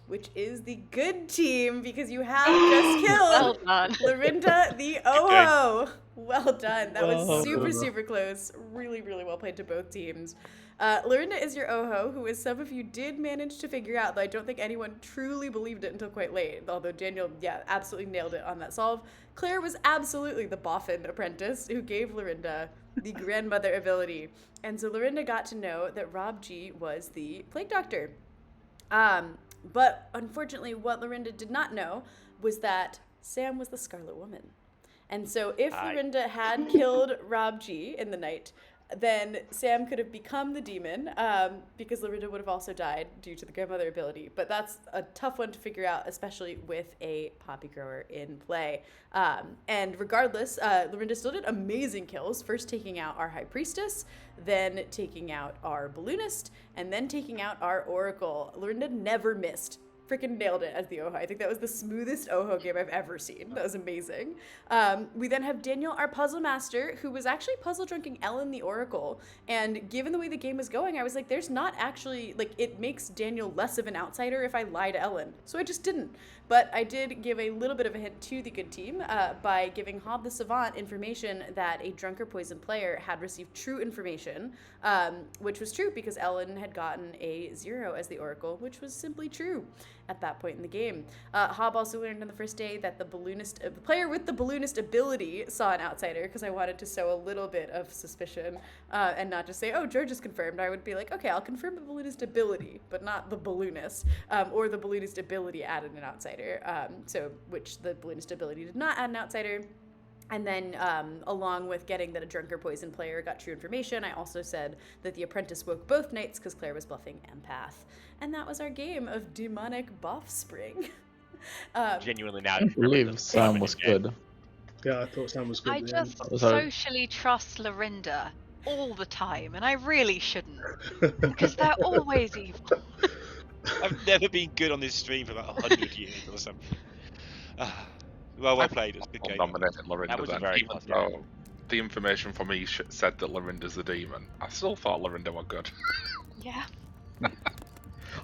Which is the good team because you have just Well killed done. Lorinda the Oho. Well done. That was Well super, done. super close. Really, really well played to both teams. Lorinda is your Oho, who, as some of you did manage to figure out, though I don't think anyone truly believed it until quite late. Although Daniel, absolutely nailed it on that solve. Claire was absolutely the boffin apprentice who gave Lorinda the grandmother ability. And so Lorinda got to know that Rob G was the Plague Doctor. But unfortunately, what Lorinda did not know was that Sam was the Scarlet Woman. And so if Lorinda had killed Rob G in the night, then Sam could have become the demon, because Lorinda would have also died due to the grandmother ability. But that's a tough one to figure out, especially with a poppy grower in play. And regardless, Lorinda still did amazing kills, first taking out our high priestess, then taking out our balloonist, and then taking out our oracle. Lorinda never missed. Freaking nailed it as the Oho. I think that was the smoothest Oho game I've ever seen. That was amazing. We then have Daniel, our puzzle master, who was actually puzzle drunking Ellen the Oracle. And given the way the game was going, I was like, there's not actually, like, it makes Daniel less of an outsider if I lie to Ellen. So I just didn't. But I did give a little bit of a hint to the good team by giving Hob the Savant information that a drunk or poison player had received true information, which was true because Ellen had gotten a 0 as the Oracle, which was simply true at that point in the game. Hob also learned on the first day that the player with the balloonist ability saw an outsider, because I wanted to sow a little bit of suspicion and not just say, oh, George is confirmed. I would be like, okay, I'll confirm the balloonist ability, but not the balloonist, or the balloonist ability added an outsider. Which the balloonist ability did not add an outsider. And then, along with getting that a drunk or poison player got true information, I also said that the apprentice woke both nights because Claire was bluffing empath. And that was our game of demonic buff spring. Genuinely now. I believe Sam was good. Yeah, I thought Sam was good. I in the just end. socially trust Lorinda all the time, and I really shouldn't, because they're always evil. I've never been good on this stream for about 100 years or something. Well played. It was a good game. Nominated Lorinda That was a then, very even close though game. the information from me said that Lorinda's the demon. I still thought Lorinda were good. Yeah.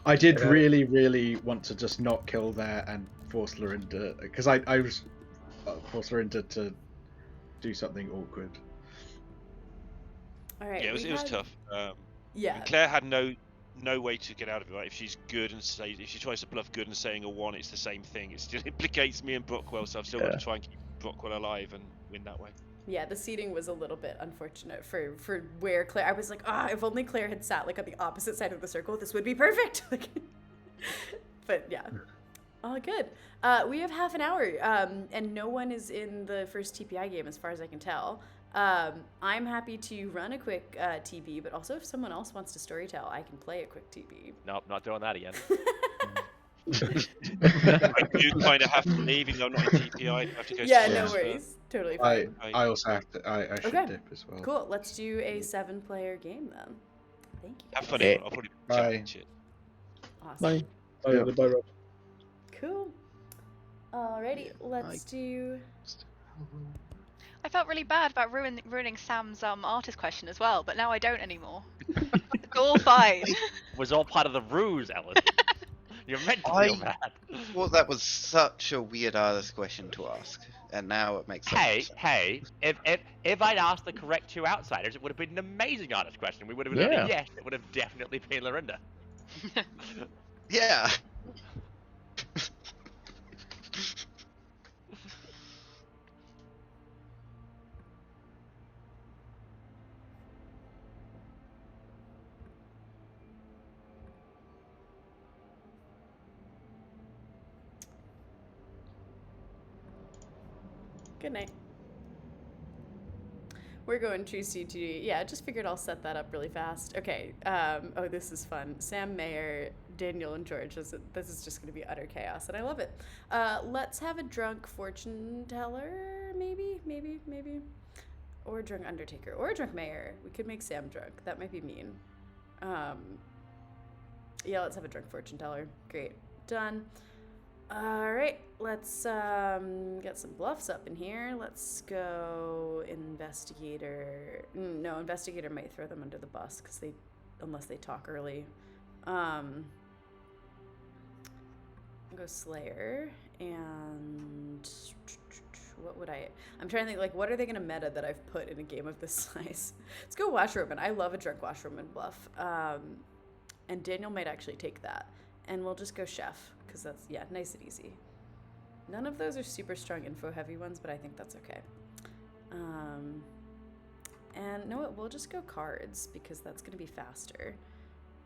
I did really, really want to just not kill there and force Lorinda, because I was force Lorinda to do something awkward. All right. Yeah, it was tough. Yeah. And Claire had no way to get out of it. Right? If she's good and if she tries to bluff good and saying a 1, it's the same thing. It still implicates me and Brookwell, so I've still got to try and keep Brookwell alive and win that way. Yeah, the seating was a little bit unfortunate for where Claire. I was like, if only Claire had sat like on the opposite side of the circle, this would be perfect. But yeah, all good. We have half an hour, and no one is in the first TPI game as far as I can tell. I'm happy to run a quick TB, but also if someone else wants to storytell, I can play a quick TB. Nope, not doing that again. I do kind of have to leave, even though I'm not in TPI. I have to go. Yeah, no worries. Totally fine. I also have to. I should dip as well. Cool. Let's do a 7-player game then. Thank you. Have fun. I'll probably Bye. chat. Awesome. Bye. Bye, Rob. Cool. Alrighty, let's do. I felt really bad about ruining Sam's artist question as well, but now I don't anymore. It's all fine. It was all part of the ruse, Ellen. You're meant to feel bad. Well, that was such a weird artist question to ask, and now it makes sense. Hey, if I'd asked the correct 2 outsiders, it would have been an amazing artist question. We would have been yes, it would have definitely been Lorinda. Yeah. Good night. We're going true C2D. Yeah, just figured I'll set that up really fast. Okay. Oh, this is fun. Sam, Mayer, Daniel, and George. This is just going to be utter chaos, and I love it. Let's have a drunk fortune teller, maybe, or a drunk undertaker, or a drunk mayor. We could make Sam drunk. That might be mean. Yeah, let's have a drunk fortune teller. Great. Done. All right, let's get some bluffs up in here. Let's go investigator. No, investigator might throw them under the bus because unless they talk early. I'll go Slayer, and what would I'm trying to think, like, what are they gonna meta that I've put in a game of this size? Let's go Washwoman. I love a drunk Washwoman bluff. And Daniel might actually take that. And we'll just go Chef, because that's, yeah, nice and easy. None of those are super strong info heavy ones, but I think that's okay. And no, we'll just go cards, because that's going to be faster.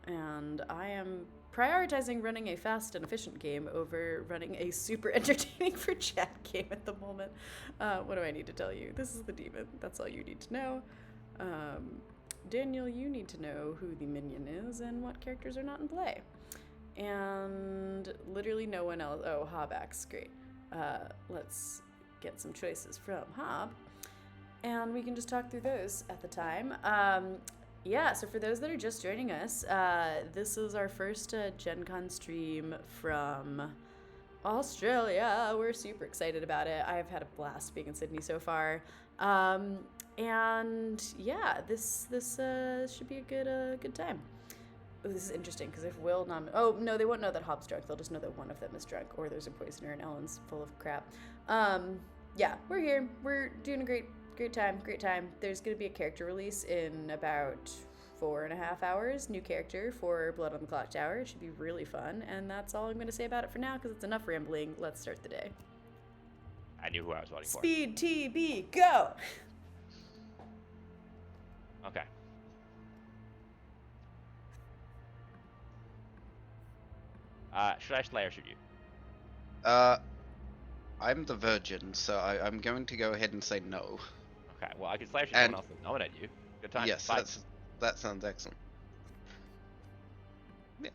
And I am prioritizing running a fast and efficient game over running a super entertaining for chat game at the moment. What do I need to tell you? This is the demon. That's all you need to know. Daniel, you need to know who the minion is and what characters are not in play. And literally no one else. Oh, Hobback's great. Let's get some choices from Hob. And we can just talk through those at the time. Yeah, so for those that are just joining us, this is our first Gen Con stream from Australia. We're super excited about it. I've had a blast being in Sydney so far. And yeah, this should be a good time. Ooh, this is interesting because if Will oh no, they won't know that Hob's drunk. They'll just know that one of them is drunk, or there's a poisoner and Ellen's full of crap. Yeah, we're here. We're doing a great time. There's gonna be a character release in about 4.5 hours. New character for Blood on the Clocktower. It should be really fun, and that's all I'm gonna say about it for now because it's enough rambling. Let's start the day. I knew who I was voting for. Speed TB, go! Okay. Should I slay or should you? I'm the virgin, so I'm going to go ahead and say no. Okay, well, I can slay or should someone else nominate you. Good time. Yes, Bye. that sounds excellent. Yeah,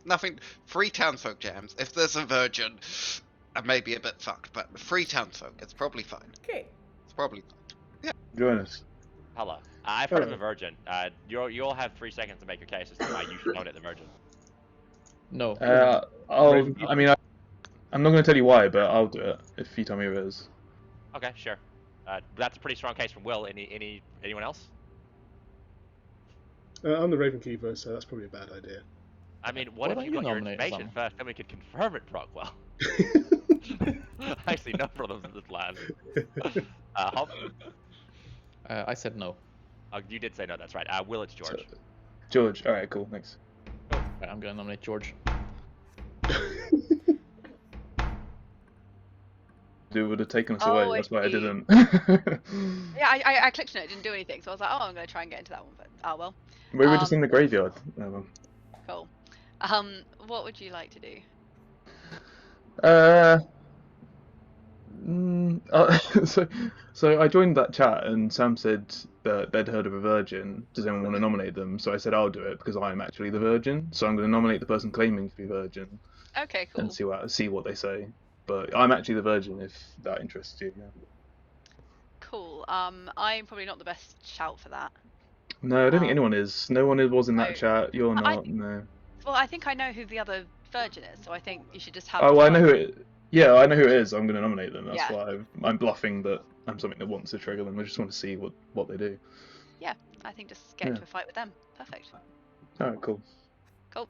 nothing. Free townsfolk jams. If there's a virgin, I may be a bit fucked, but free townsfolk, it's probably fine. Okay. It's probably fine. Yeah. Join us. Hello. I've heard of a virgin. You all have 3 seconds to make your case as to why you should nominate the virgin. No. I'm not going to tell you why, but I'll do it if you tell me who it is. Okay, sure. That's a pretty strong case from Will. Anyone else? I'm the Ravenkeeper, so that's probably a bad idea. I mean, what if you got your information first, then we could confirm it, Brockwell. I see no problems with this plan. Hob? I said no. Oh, you did say no, that's right. Will, it's George. George, alright, cool, thanks. Right, I'm gonna nominate George. It would have taken us Oh, away, I that's why I see. didn't. Yeah, I clicked on it, didn't do anything, so I was like, oh, I'm going to try and get into that one, but oh well. We were just in the graveyard. Oh, well. Cool. What would you like to do? So I joined that chat and Sam said that they'd heard of a virgin. Does anyone want to nominate them? So I said I'll do it because I'm actually the virgin. So I'm going to nominate the person claiming to be virgin Okay, cool. and see what they say. But I'm actually the virgin if that interests you. Yeah. Cool. I'm probably not the best shout for that. No, I don't think anyone is. No one was in that No. chat. You're I- not. No. Well, I think I know who the other virgin is, so I think you should just have. Oh, well, I know who fun. it. Yeah, I know who it is. I'm going to nominate them. That's Yeah. why I'm bluffing that I'm something that wants to trigger them. I just want to see what they do. Yeah, I think just get Yeah. into a fight with them. Perfect. All right, cool. Cool.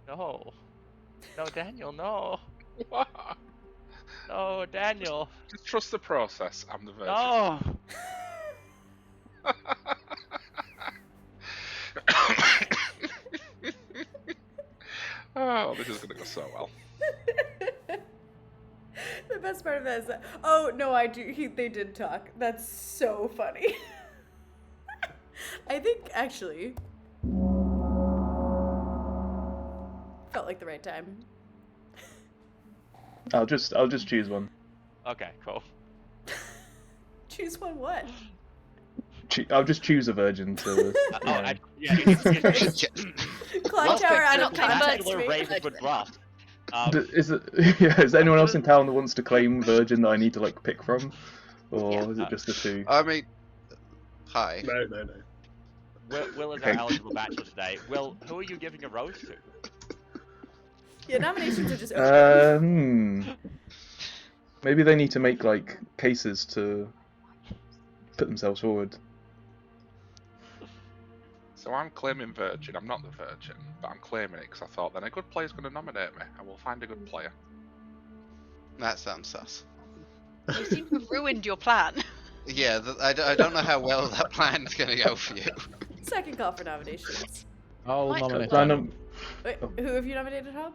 No. No, Daniel, no. No, Daniel. Just trust the process. I'm the virgin. No. Oh, this is gonna go so well. The best part of that is that, oh no, I do. They did talk. That's so funny. I think actually felt like the right time. I'll just choose one. Okay, cool. Choose one. What? I'll just choose a virgin to. Clocktower out of context. Particular Ravenwood draft. Is anyone else in town that wants to claim virgin that I need to like pick from, or is it just the two? I mean, hi. No. Will is our eligible bachelor today. Will, who are you giving a rose to? Yeah, nominations are just open. Maybe they need to make like cases to put themselves forward. So I'm claiming virgin. I'm not the virgin, but I'm claiming it because I thought then a good player's going to nominate me. I will find a good player. That sounds sus. You seem to have ruined your plan. Yeah, I don't know how well that plan's going to go for you. Second call for nominations. I'll Might nominate go Daniel. Wait, who have you nominated, Hob?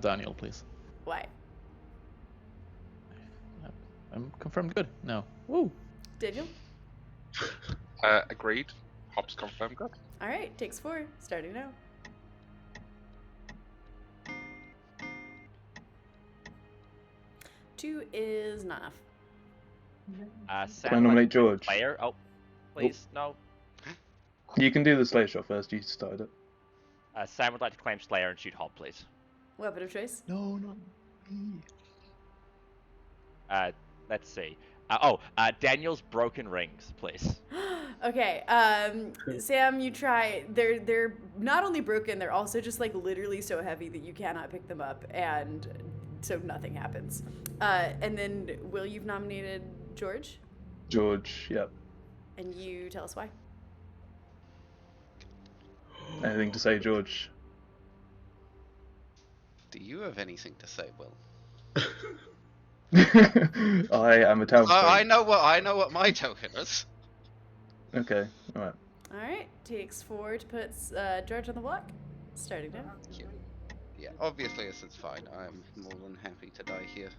Daniel, please. Why? I'm confirmed good now. Woo! Daniel? Agreed. Hob's confirmed good. All right, takes 4, starting now. 2 is not enough. Sam Can I would nominate like George? Slayer. Oh, please, no. You can do the Slayer shot first. You started it. Sam would like to claim Slayer and shoot Hob, please. Weapon of choice. No, not me. Let's see. Daniel's broken rings, please. Okay, Sam, you try. They're not only broken, they're also just like literally so heavy that you cannot pick them up, and so nothing happens. And then Will, you've nominated George, George, yep. and you tell us why. Anything to say, George? Do you have anything to say, Will? I am a town. I know what my token is. Okay, alright. All right, takes 4 to put George on the block. Starting now. Yeah, obviously this is fine. I'm more than happy to die here.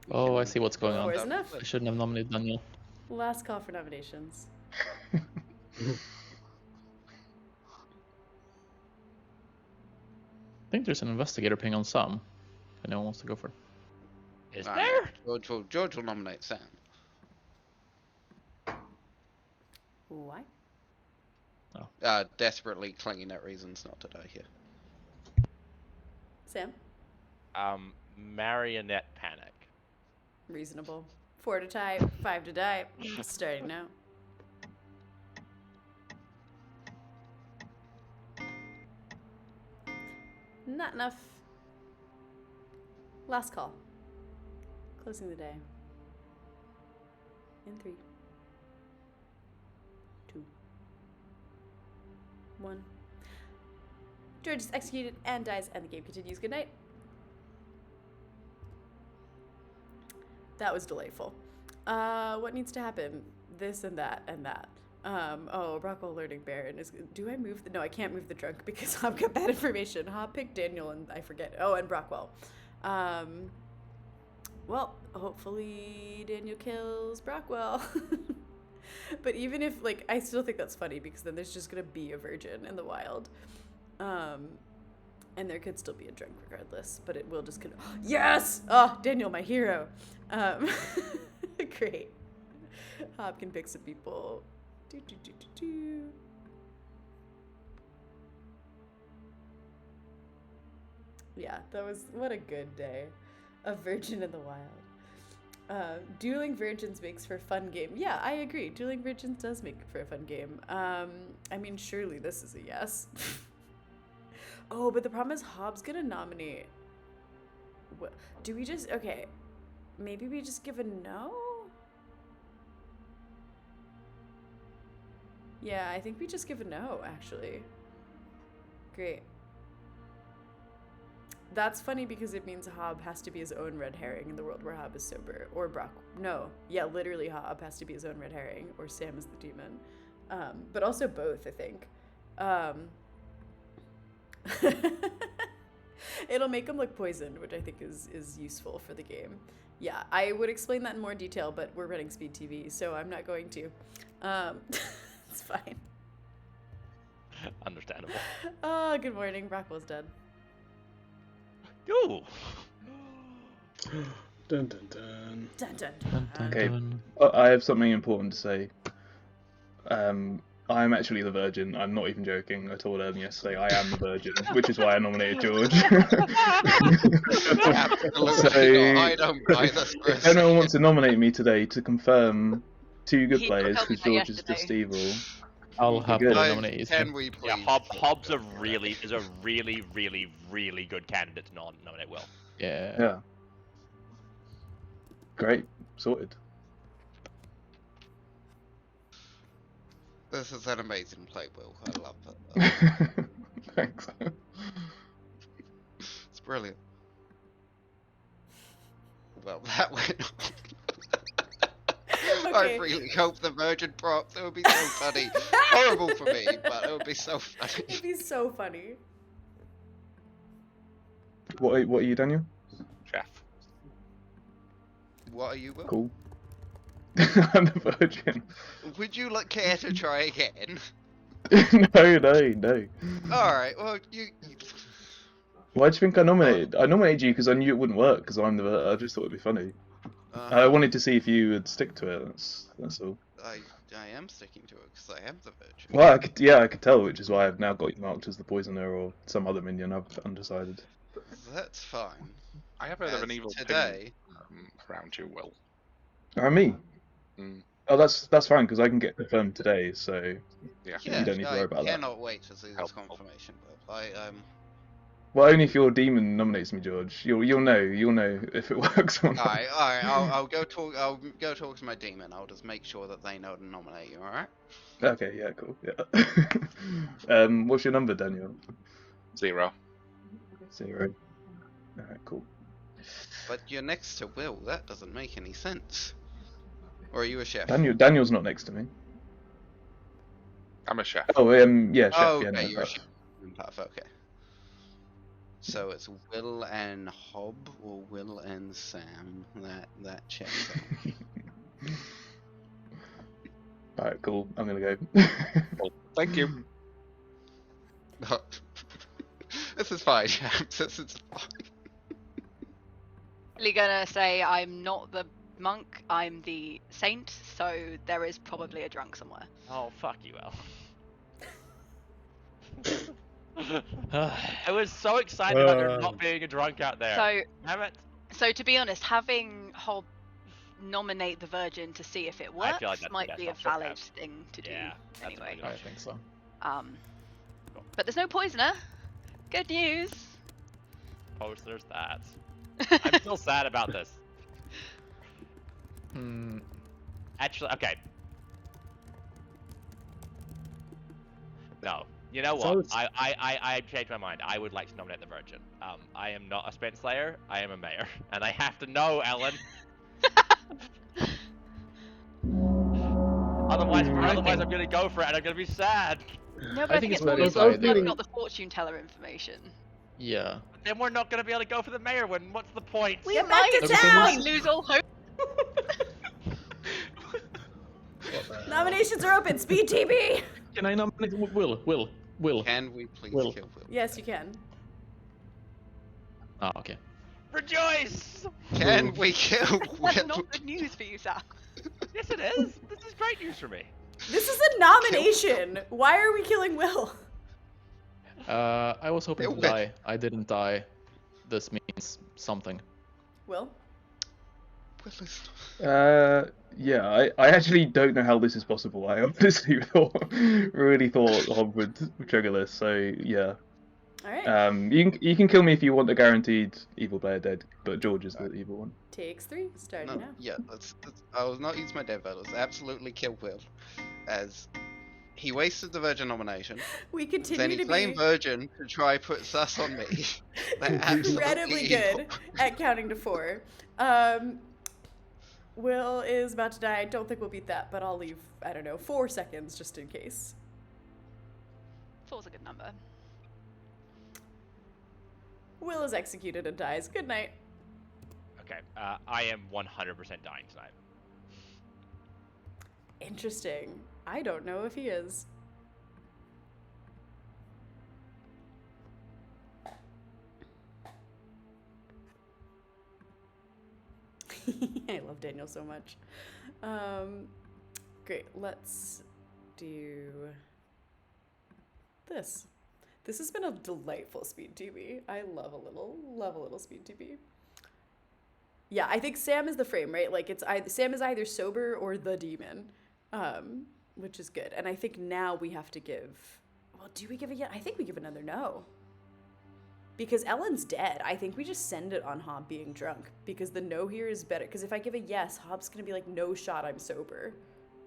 Oh, I see what's going on. 4 is enough. I shouldn't have nominated Daniel. Last call for nominations. I think there's an investigator ping on Sam. If anyone wants to go for it. Is there? George will nominate Sam. Why? Desperately clinging at reasons not to die here. Sam? Marionette panic. Reasonable. 4 to tie, 5 to die. Starting now. Not enough. Last call. Closing the day. In 3, 2, 1. George is executed and dies, and the game continues. Good night. That was delightful. What needs to happen? This and that and that. Brockwell learning Baron is. Do I move? No, I can't move the trunk because Hob got bad information. Hob picked Daniel and I forget. Oh, and Brockwell. Well, hopefully Daniel kills Brockwell. But even if, like, I still think that's funny because then there's just gonna be a virgin in the wild. And there could still be a drunk regardless, but it will just kind of. Yes! Oh, Daniel, my hero. Great. Hob can pick some people. Yeah, that was, what a good day. A virgin in the wild. Dueling Virgins makes for a fun game. Yeah, I agree. Dueling Virgins does make for a fun game. I mean, surely this is a yes. Oh, but the problem is Hob's gonna nominate. What, do we just, okay, maybe we just give a no? Yeah, I think we just give a no, actually. Great. That's funny because it means Hob has to be his own red herring in the world where Hob is sober. Or Brock. No. Yeah, literally Hob has to be his own red herring. Or Sam is the demon. But also both, I think. It'll make him look poisoned, which I think is useful for the game. Yeah, I would explain that in more detail, but we're running Speed TV, so I'm not going to. It's fine. Understandable. Oh, good morning. Brockwell's dead. Ooh. Dun dun dun. Dun dun dun. Okay, I have something important to say. I'm actually the virgin. I'm not even joking. I told Ellen yesterday I am the virgin, which is why I nominated George. Absolutely not. I don't buy this. If anyone wants to nominate me today to confirm 2 good He players, told me because that George is yesterday. just evil. I'll have to Good. nominate you. Can we please? Yeah, Hobbs is a really good candidate to nominate Will. Yeah. Yeah. Great. Sorted. This is an amazing play, Will. I love it. Thanks. It's brilliant. Well, that went on. I Okay. really hope the virgin props. It would be so funny. Horrible for me, but it would be so funny. It'd be so funny. What are you, Daniel? Chef. What are you, Will? Cool. I'm the virgin. Would you care to try again? No. Alright, well, Why do you think I nominated? I nominated you because I knew it wouldn't work. Because I'm the. I just thought it'd be funny. I wanted to see if you would stick to it. That's all. I am sticking to it because I am the virgin. Well, I could tell, which is why I've now got you marked as the poisoner or some other minion. I've undecided. That's fine. I have heard of an evil today around you, Will. Oh, me? Mm. Oh, that's fine because I can get confirmed today, so Yeah. you don't need to worry about that. I cannot wait to see this confirmation. But Well, only if your demon nominates me, George. You'll know if it works or not. Alright, I'll go talk to my demon. I'll just make sure that they know to nominate you, alright? Okay, yeah, cool. Yeah. What's your number, Daniel? 0. 0. Alright, cool. But you're next to Will. That doesn't make any sense. Or are you a chef? Daniel's not next to me. I'm a chef. Oh, yeah, chef. Oh, yeah, okay, no, you're a that- chef. Puff, okay. So it's Will and Hob or Will and Sam. That checks out. Alright, cool. I'm gonna go. Well, thank you. This is fine, chaps. This is fine. Really gonna say I'm not the monk, I'm the saint, so there is probably a drunk somewhere. Oh, fuck you, El. I was so excited about there not being a drunk out there. So, Damn it. so to be honest, having Hob nominate the Virgin to see if it I works feel like that's the might best be a option, valid Kev. thing to do. Yeah, that's a anyway. really good I option. think so. But there's no poisoner. Good news. Oh, so there's that. I'm still sad about this. Actually, okay. No. You know So what? it's- I changed my mind. I would like to nominate the Virgin. I am not a spent slayer. I am a mayor, and I have to know, Ellen. Otherwise, I'm gonna go for it, and I'm gonna be sad. No, but I think it's more better useful if I if we've didn't- got the fortune teller information. Yeah. But then we're not gonna be able to go for the mayor win. What's the point? We Get might, back to we town! might lose all hope. Nominations are open. Speed TB. Can I nominate Will? Can we please Will. kill Will? Yes, you can. Ah, okay. Rejoice! Can we kill That's Will? not good news for you, Sam. Yes, it is. This is great news for me. This is a nomination. Why are we killing Will? I was hoping to Will. die. I didn't die. This means something. Will? Will is... Yeah, I actually don't know how this is possible. I honestly really thought Hob would trigger this. So yeah. All right. You can kill me if you want a guaranteed evil player dead, but George is the evil one. Takes 3. Starting No, now. yeah, I will not use my dead vote. Let's absolutely kill Will. As he wasted the Virgin nomination. We Then continue he to claimed be Virgin to try put sus on me. They're absolutely incredibly evil. good at counting to 4. Will is about to die. I don't think we'll beat that, but I'll leave, I don't know, 4 seconds just in case. 4's a good number. Will is executed and dies. Good night. Okay, I am 100% dying tonight. Interesting. I don't know if he is. I love Daniel so much. Great, let's do this. This has been a delightful speed TV. I love a little speed TV. Yeah, I think Sam is the frame, right? Like Sam is either sober or the demon, which is good. And I think now we have to give. Well, do we give a yes? I think we give another no. Because Ellen's dead. I think we just send it on Hob being drunk. Because the no here is better. Because if I give a yes, Hob's gonna be like, no shot, I'm sober.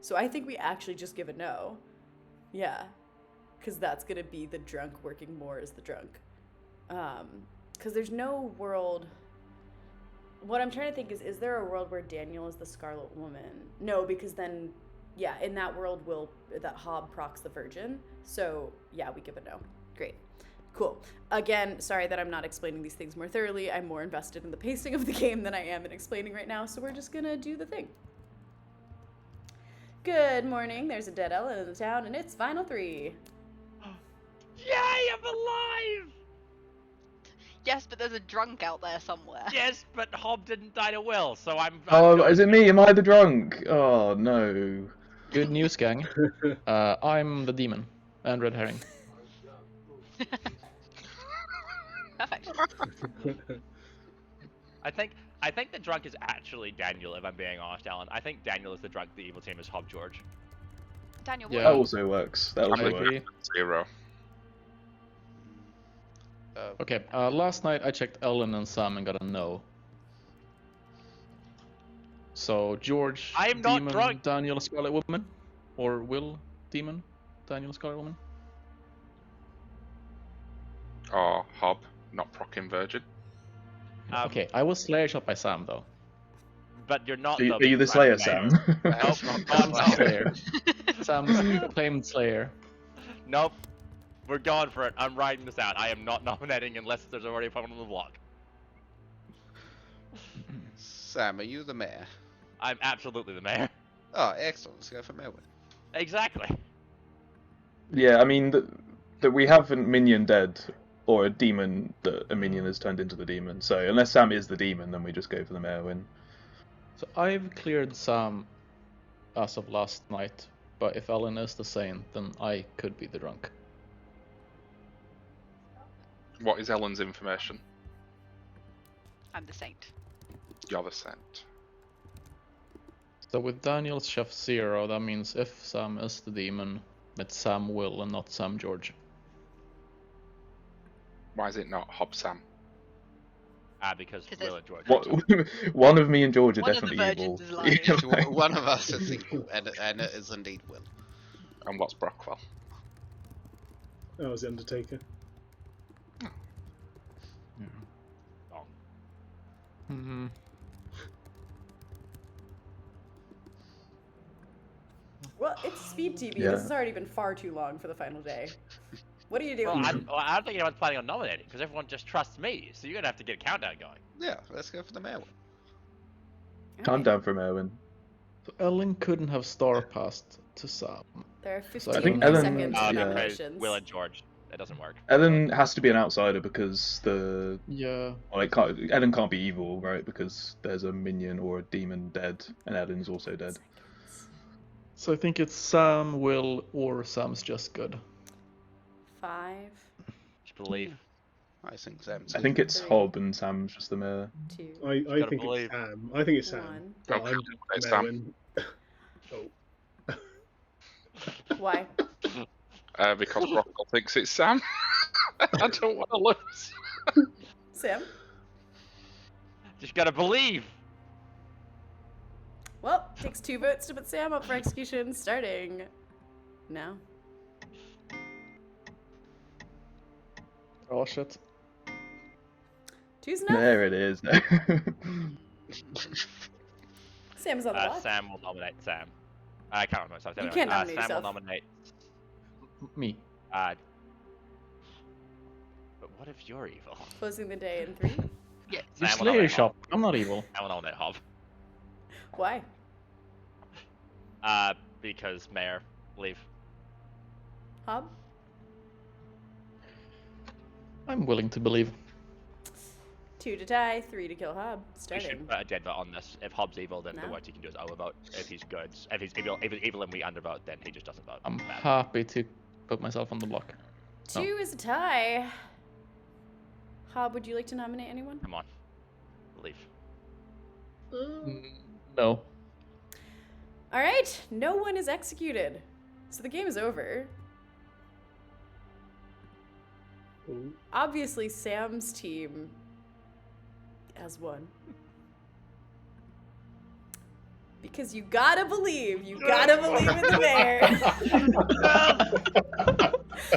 So I think we actually just give a no. Yeah. Because that's gonna be the drunk working more as the drunk. Because there's no world. What I'm trying to think is there a world where Daniel is the Scarlet Woman? No, because then, yeah, in that world, that Hob procs the Virgin. So, yeah, we give a no. Great. Cool. Again, sorry that I'm not explaining these things more thoroughly. I'm more invested in the pacing of the game than I am in explaining right now, so we're just gonna do the thing. Good morning. There's a dead Ellen in the town, and it's final 3. Yay, I'm alive! Yes, but there's a drunk out there somewhere. Yes, but Hob didn't die to Will, so I'm Oh, going is it with me? Am I the drunk? Oh no. Good news, gang. I'm the demon and red herring. Perfect. I think the drunk is actually Daniel, if I'm being honest, Alan. I think Daniel is the drunk, the evil team is Hob George. Daniel, Yeah. That also works. That I also works. agree. 0. Okay, last night I checked Ellen and Sam and got a no. So George, I am not demon, drunk. Daniel, Scarlet Woman, or Will, demon, Daniel, Scarlet Woman. Or Hob, not procking virgin. Okay, I was Slayer shot by Sam though. But you're not. Are you the Slayer, Sam? Nope, Sam's no. Slayer. Sam's claimed Slayer. Nope. We're going for it. I'm riding this out. I am not nominating unless there's already a opponent on the block. Sam, are you the mayor? I'm absolutely the mayor. Oh, excellent. Let's go for mayor win. Exactly. Yeah, I mean that we have a minion dead or a demon that a minion has turned into the demon. So unless Sam is the demon, then we just go for the mayor win. So I've cleared Sam as of last night, but if Ellen is the saint, then I could be the drunk. What is Ellen's information? I'm the saint. You're the saint. So with Daniel's Chef 0, that means if Sam is the demon, it's Sam Will and not Sam George. Why is it not Hob Sam? Because 'Cause Will and George. One of me and George are One of the definitely evil. virgins is lying. One of us is equal, and it is indeed Will. And what's Brockwell? I was the Undertaker. Wrong. Mm-hmm. Well, it's speed TV. Yeah. This has already been far too long for the final day. What are you doing? Well, I don't think anyone's planning on nominating because everyone just trusts me. So you're gonna have to get a countdown going. Yeah, let's go for the mayor win. Calm down for mayor win. So Ellen couldn't have star passed to Sam. There are 15 I think more Ellen- seconds Oh, for yeah. no, nominations. Will and George. That doesn't work. Ellen has to be an outsider because the Yeah. Ellen can't be evil, right? Because there's a minion or a demon dead, and Ellen's also dead. So I think it's Sam, Will, or Sam's just good. 5, Just believe. I think Sam's. I think it's 3, Hob and Sam's just the mayor. 2, I gotta think believe. it's Sam. I think it's Sam. 1. But Okay, I'm it's mayor Sam. win. Oh. Why? Because Brockwell thinks it's Sam. I don't want to lose. Sam? Just gotta believe. Well, takes 2 votes to put Sam up for execution starting now. Oh shit. 2's enough. There it is. Sam's on the block. Sam will nominate Sam. I can't remember. So You can't nominate Sam yourself. will nominate. Me. But what if you're evil? Closing the day in 3. Yeah. You Sam will Slayer nominate shop. I'm not evil. Sam will nominate Hob. Why? Because Mayor, leave. Hob? I'm willing to believe. 2 to tie, 3 to kill Hob. We Starting. should put a dead vote on this. If Hob's evil, then the No. worst he can do is overvote. If he's good, if he's evil and we undervote, then he just doesn't vote. I'm Bad. happy to put myself on the block. 2 is a tie. Hob, would you like to nominate anyone? Come on, leave. No. All right, no one is executed. So the game is over. Ooh. Obviously, Sam's team has won. Because you gotta believe in the mayor.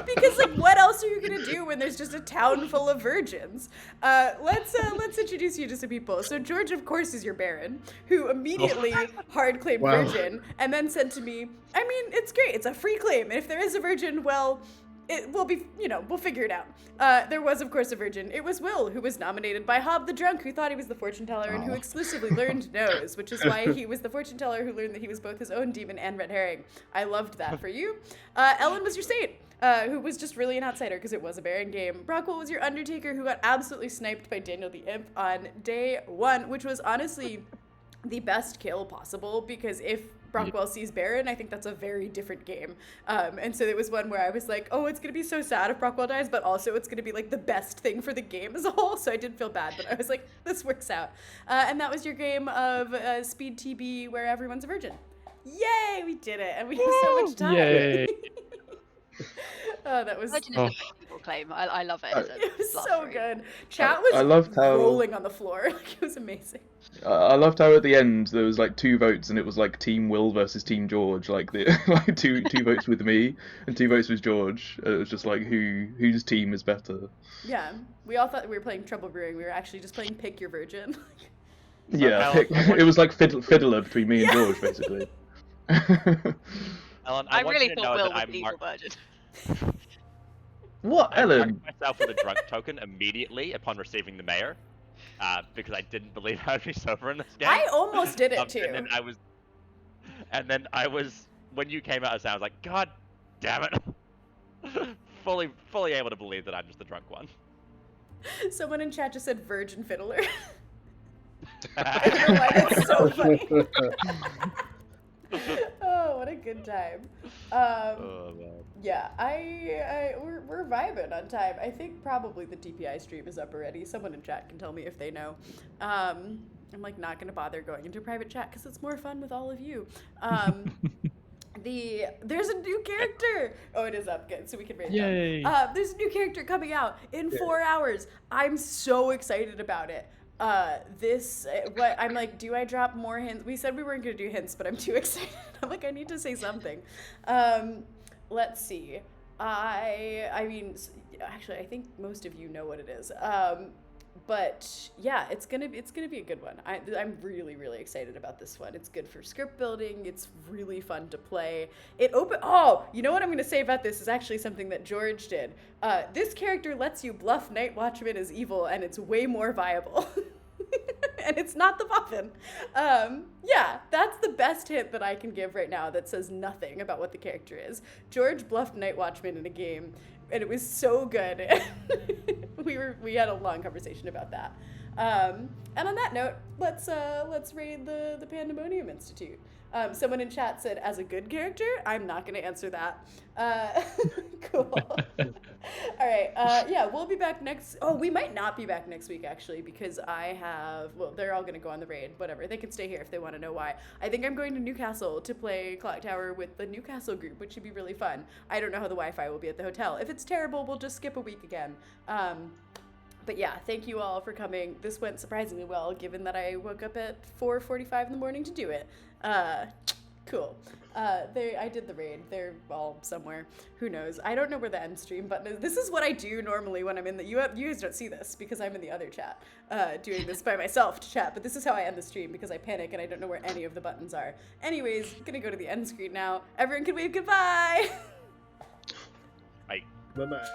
Because like, what else are you gonna do when there's just a town full of virgins? Let's introduce you to some people. So George, of course, is your Baron, who immediately hard claimed Wow. virgin, and then said to me, "I mean, it's great. It's a free claim, and if there is a virgin, well." It will be, we'll figure it out. There was, of course, a virgin. It was Will, who was nominated by Hob the Drunk, who thought he was the fortune teller and who exclusively learned nose, which is why he was the fortune teller who learned that he was both his own demon and red herring. I loved that for you. Ellen was your saint. who was just really an outsider because it was a Baron game. Brockwell was your Undertaker, who got absolutely sniped by Daniel the Imp on day 1, which was honestly the best kill possible, because if Brockwell sees Baron, I think that's a very different game. And so it was one where I was like, oh, it's going to be so sad if Brockwell dies, but also it's going to be like the best thing for the game as a whole. So I did feel bad, but I was like, this works out. And that was your game of Speed TB where everyone's a virgin. Yay, we did it. And we have so much time. Yay. Oh, that was... Virgin is a people claim. I love it. It was so good. Chat was I loved how rolling on the floor. Like, it was amazing. I loved how at the end there was like 2 votes and it was like Team Will versus Team George, like the like two votes with me and 2 votes with George. It was just like whose team is better. Yeah, we all thought we were playing Trouble Brewing. We were actually just playing Pick Your Virgin. Yeah, it was like fiddler between me and George basically. Ellen, I want really you to thought know Will that was I'm the evil virgin. What, I Ellen? marked myself with a drunk token immediately upon receiving the mayor, because I didn't believe I would be sober in this game. I almost did it too. And then I was, when you came out of sound, I was like, God damn it! fully able to believe that I'm just the drunk one. Someone in chat just said Virgin Fiddler. I don't know why that's so funny. Oh, what a good time. Oh, man. Yeah, we're vibing on time. I think probably the DPI stream is up already. Someone in chat can tell me if they know. I'm like not gonna bother going into private chat because it's more fun with all of you. There's a new character. Oh, it is up. Good, so we can rate it. There's a new character coming out in 4 hours. I'm so excited about it. I'm like, do I drop more hints? We said we weren't gonna do hints, but I'm too excited. I'm like, I need to say something. Let's see. I mean, actually, I think most of you know what it is. But yeah, it's gonna be a good one. I'm really, really excited about this one. It's good for script building. It's really fun to play. Oh, you know what I'm gonna say about this is actually something that George did. This character lets you bluff Night Watchman as evil, and it's way more viable. And it's not the Boffin. Yeah, that's the best hint that I can give right now that says nothing about what the character is. George bluffed Night Watchman in a game, and it was so good. We had a long conversation about that. And on that note, let's raid the Pandemonium Institute. Someone in chat said, as a good character, I'm not going to answer that. Cool. All right. Yeah, we'll be back we might not be back next week, actually, because they're all going to go on the raid, whatever. They can stay here if they want to know why. I think I'm going to Newcastle to play Clocktower with the Newcastle group, which should be really fun. I don't know how the Wi-Fi will be at the hotel. If it's terrible, we'll just skip a week again. But yeah, thank you all for coming. This went surprisingly well, given that I woke up at 4:45 in the morning to do it. Cool. I did the raid. They're all somewhere. Who knows? I don't know where the end stream button is. This is what I do normally when I'm in the... You guys don't see this because I'm in the other chat, doing this by myself to chat. But this is how I end the stream because I panic and I don't know where any of the buttons are. Anyways, gonna go to the end screen now. Everyone can wave goodbye! Bye. Bye-bye.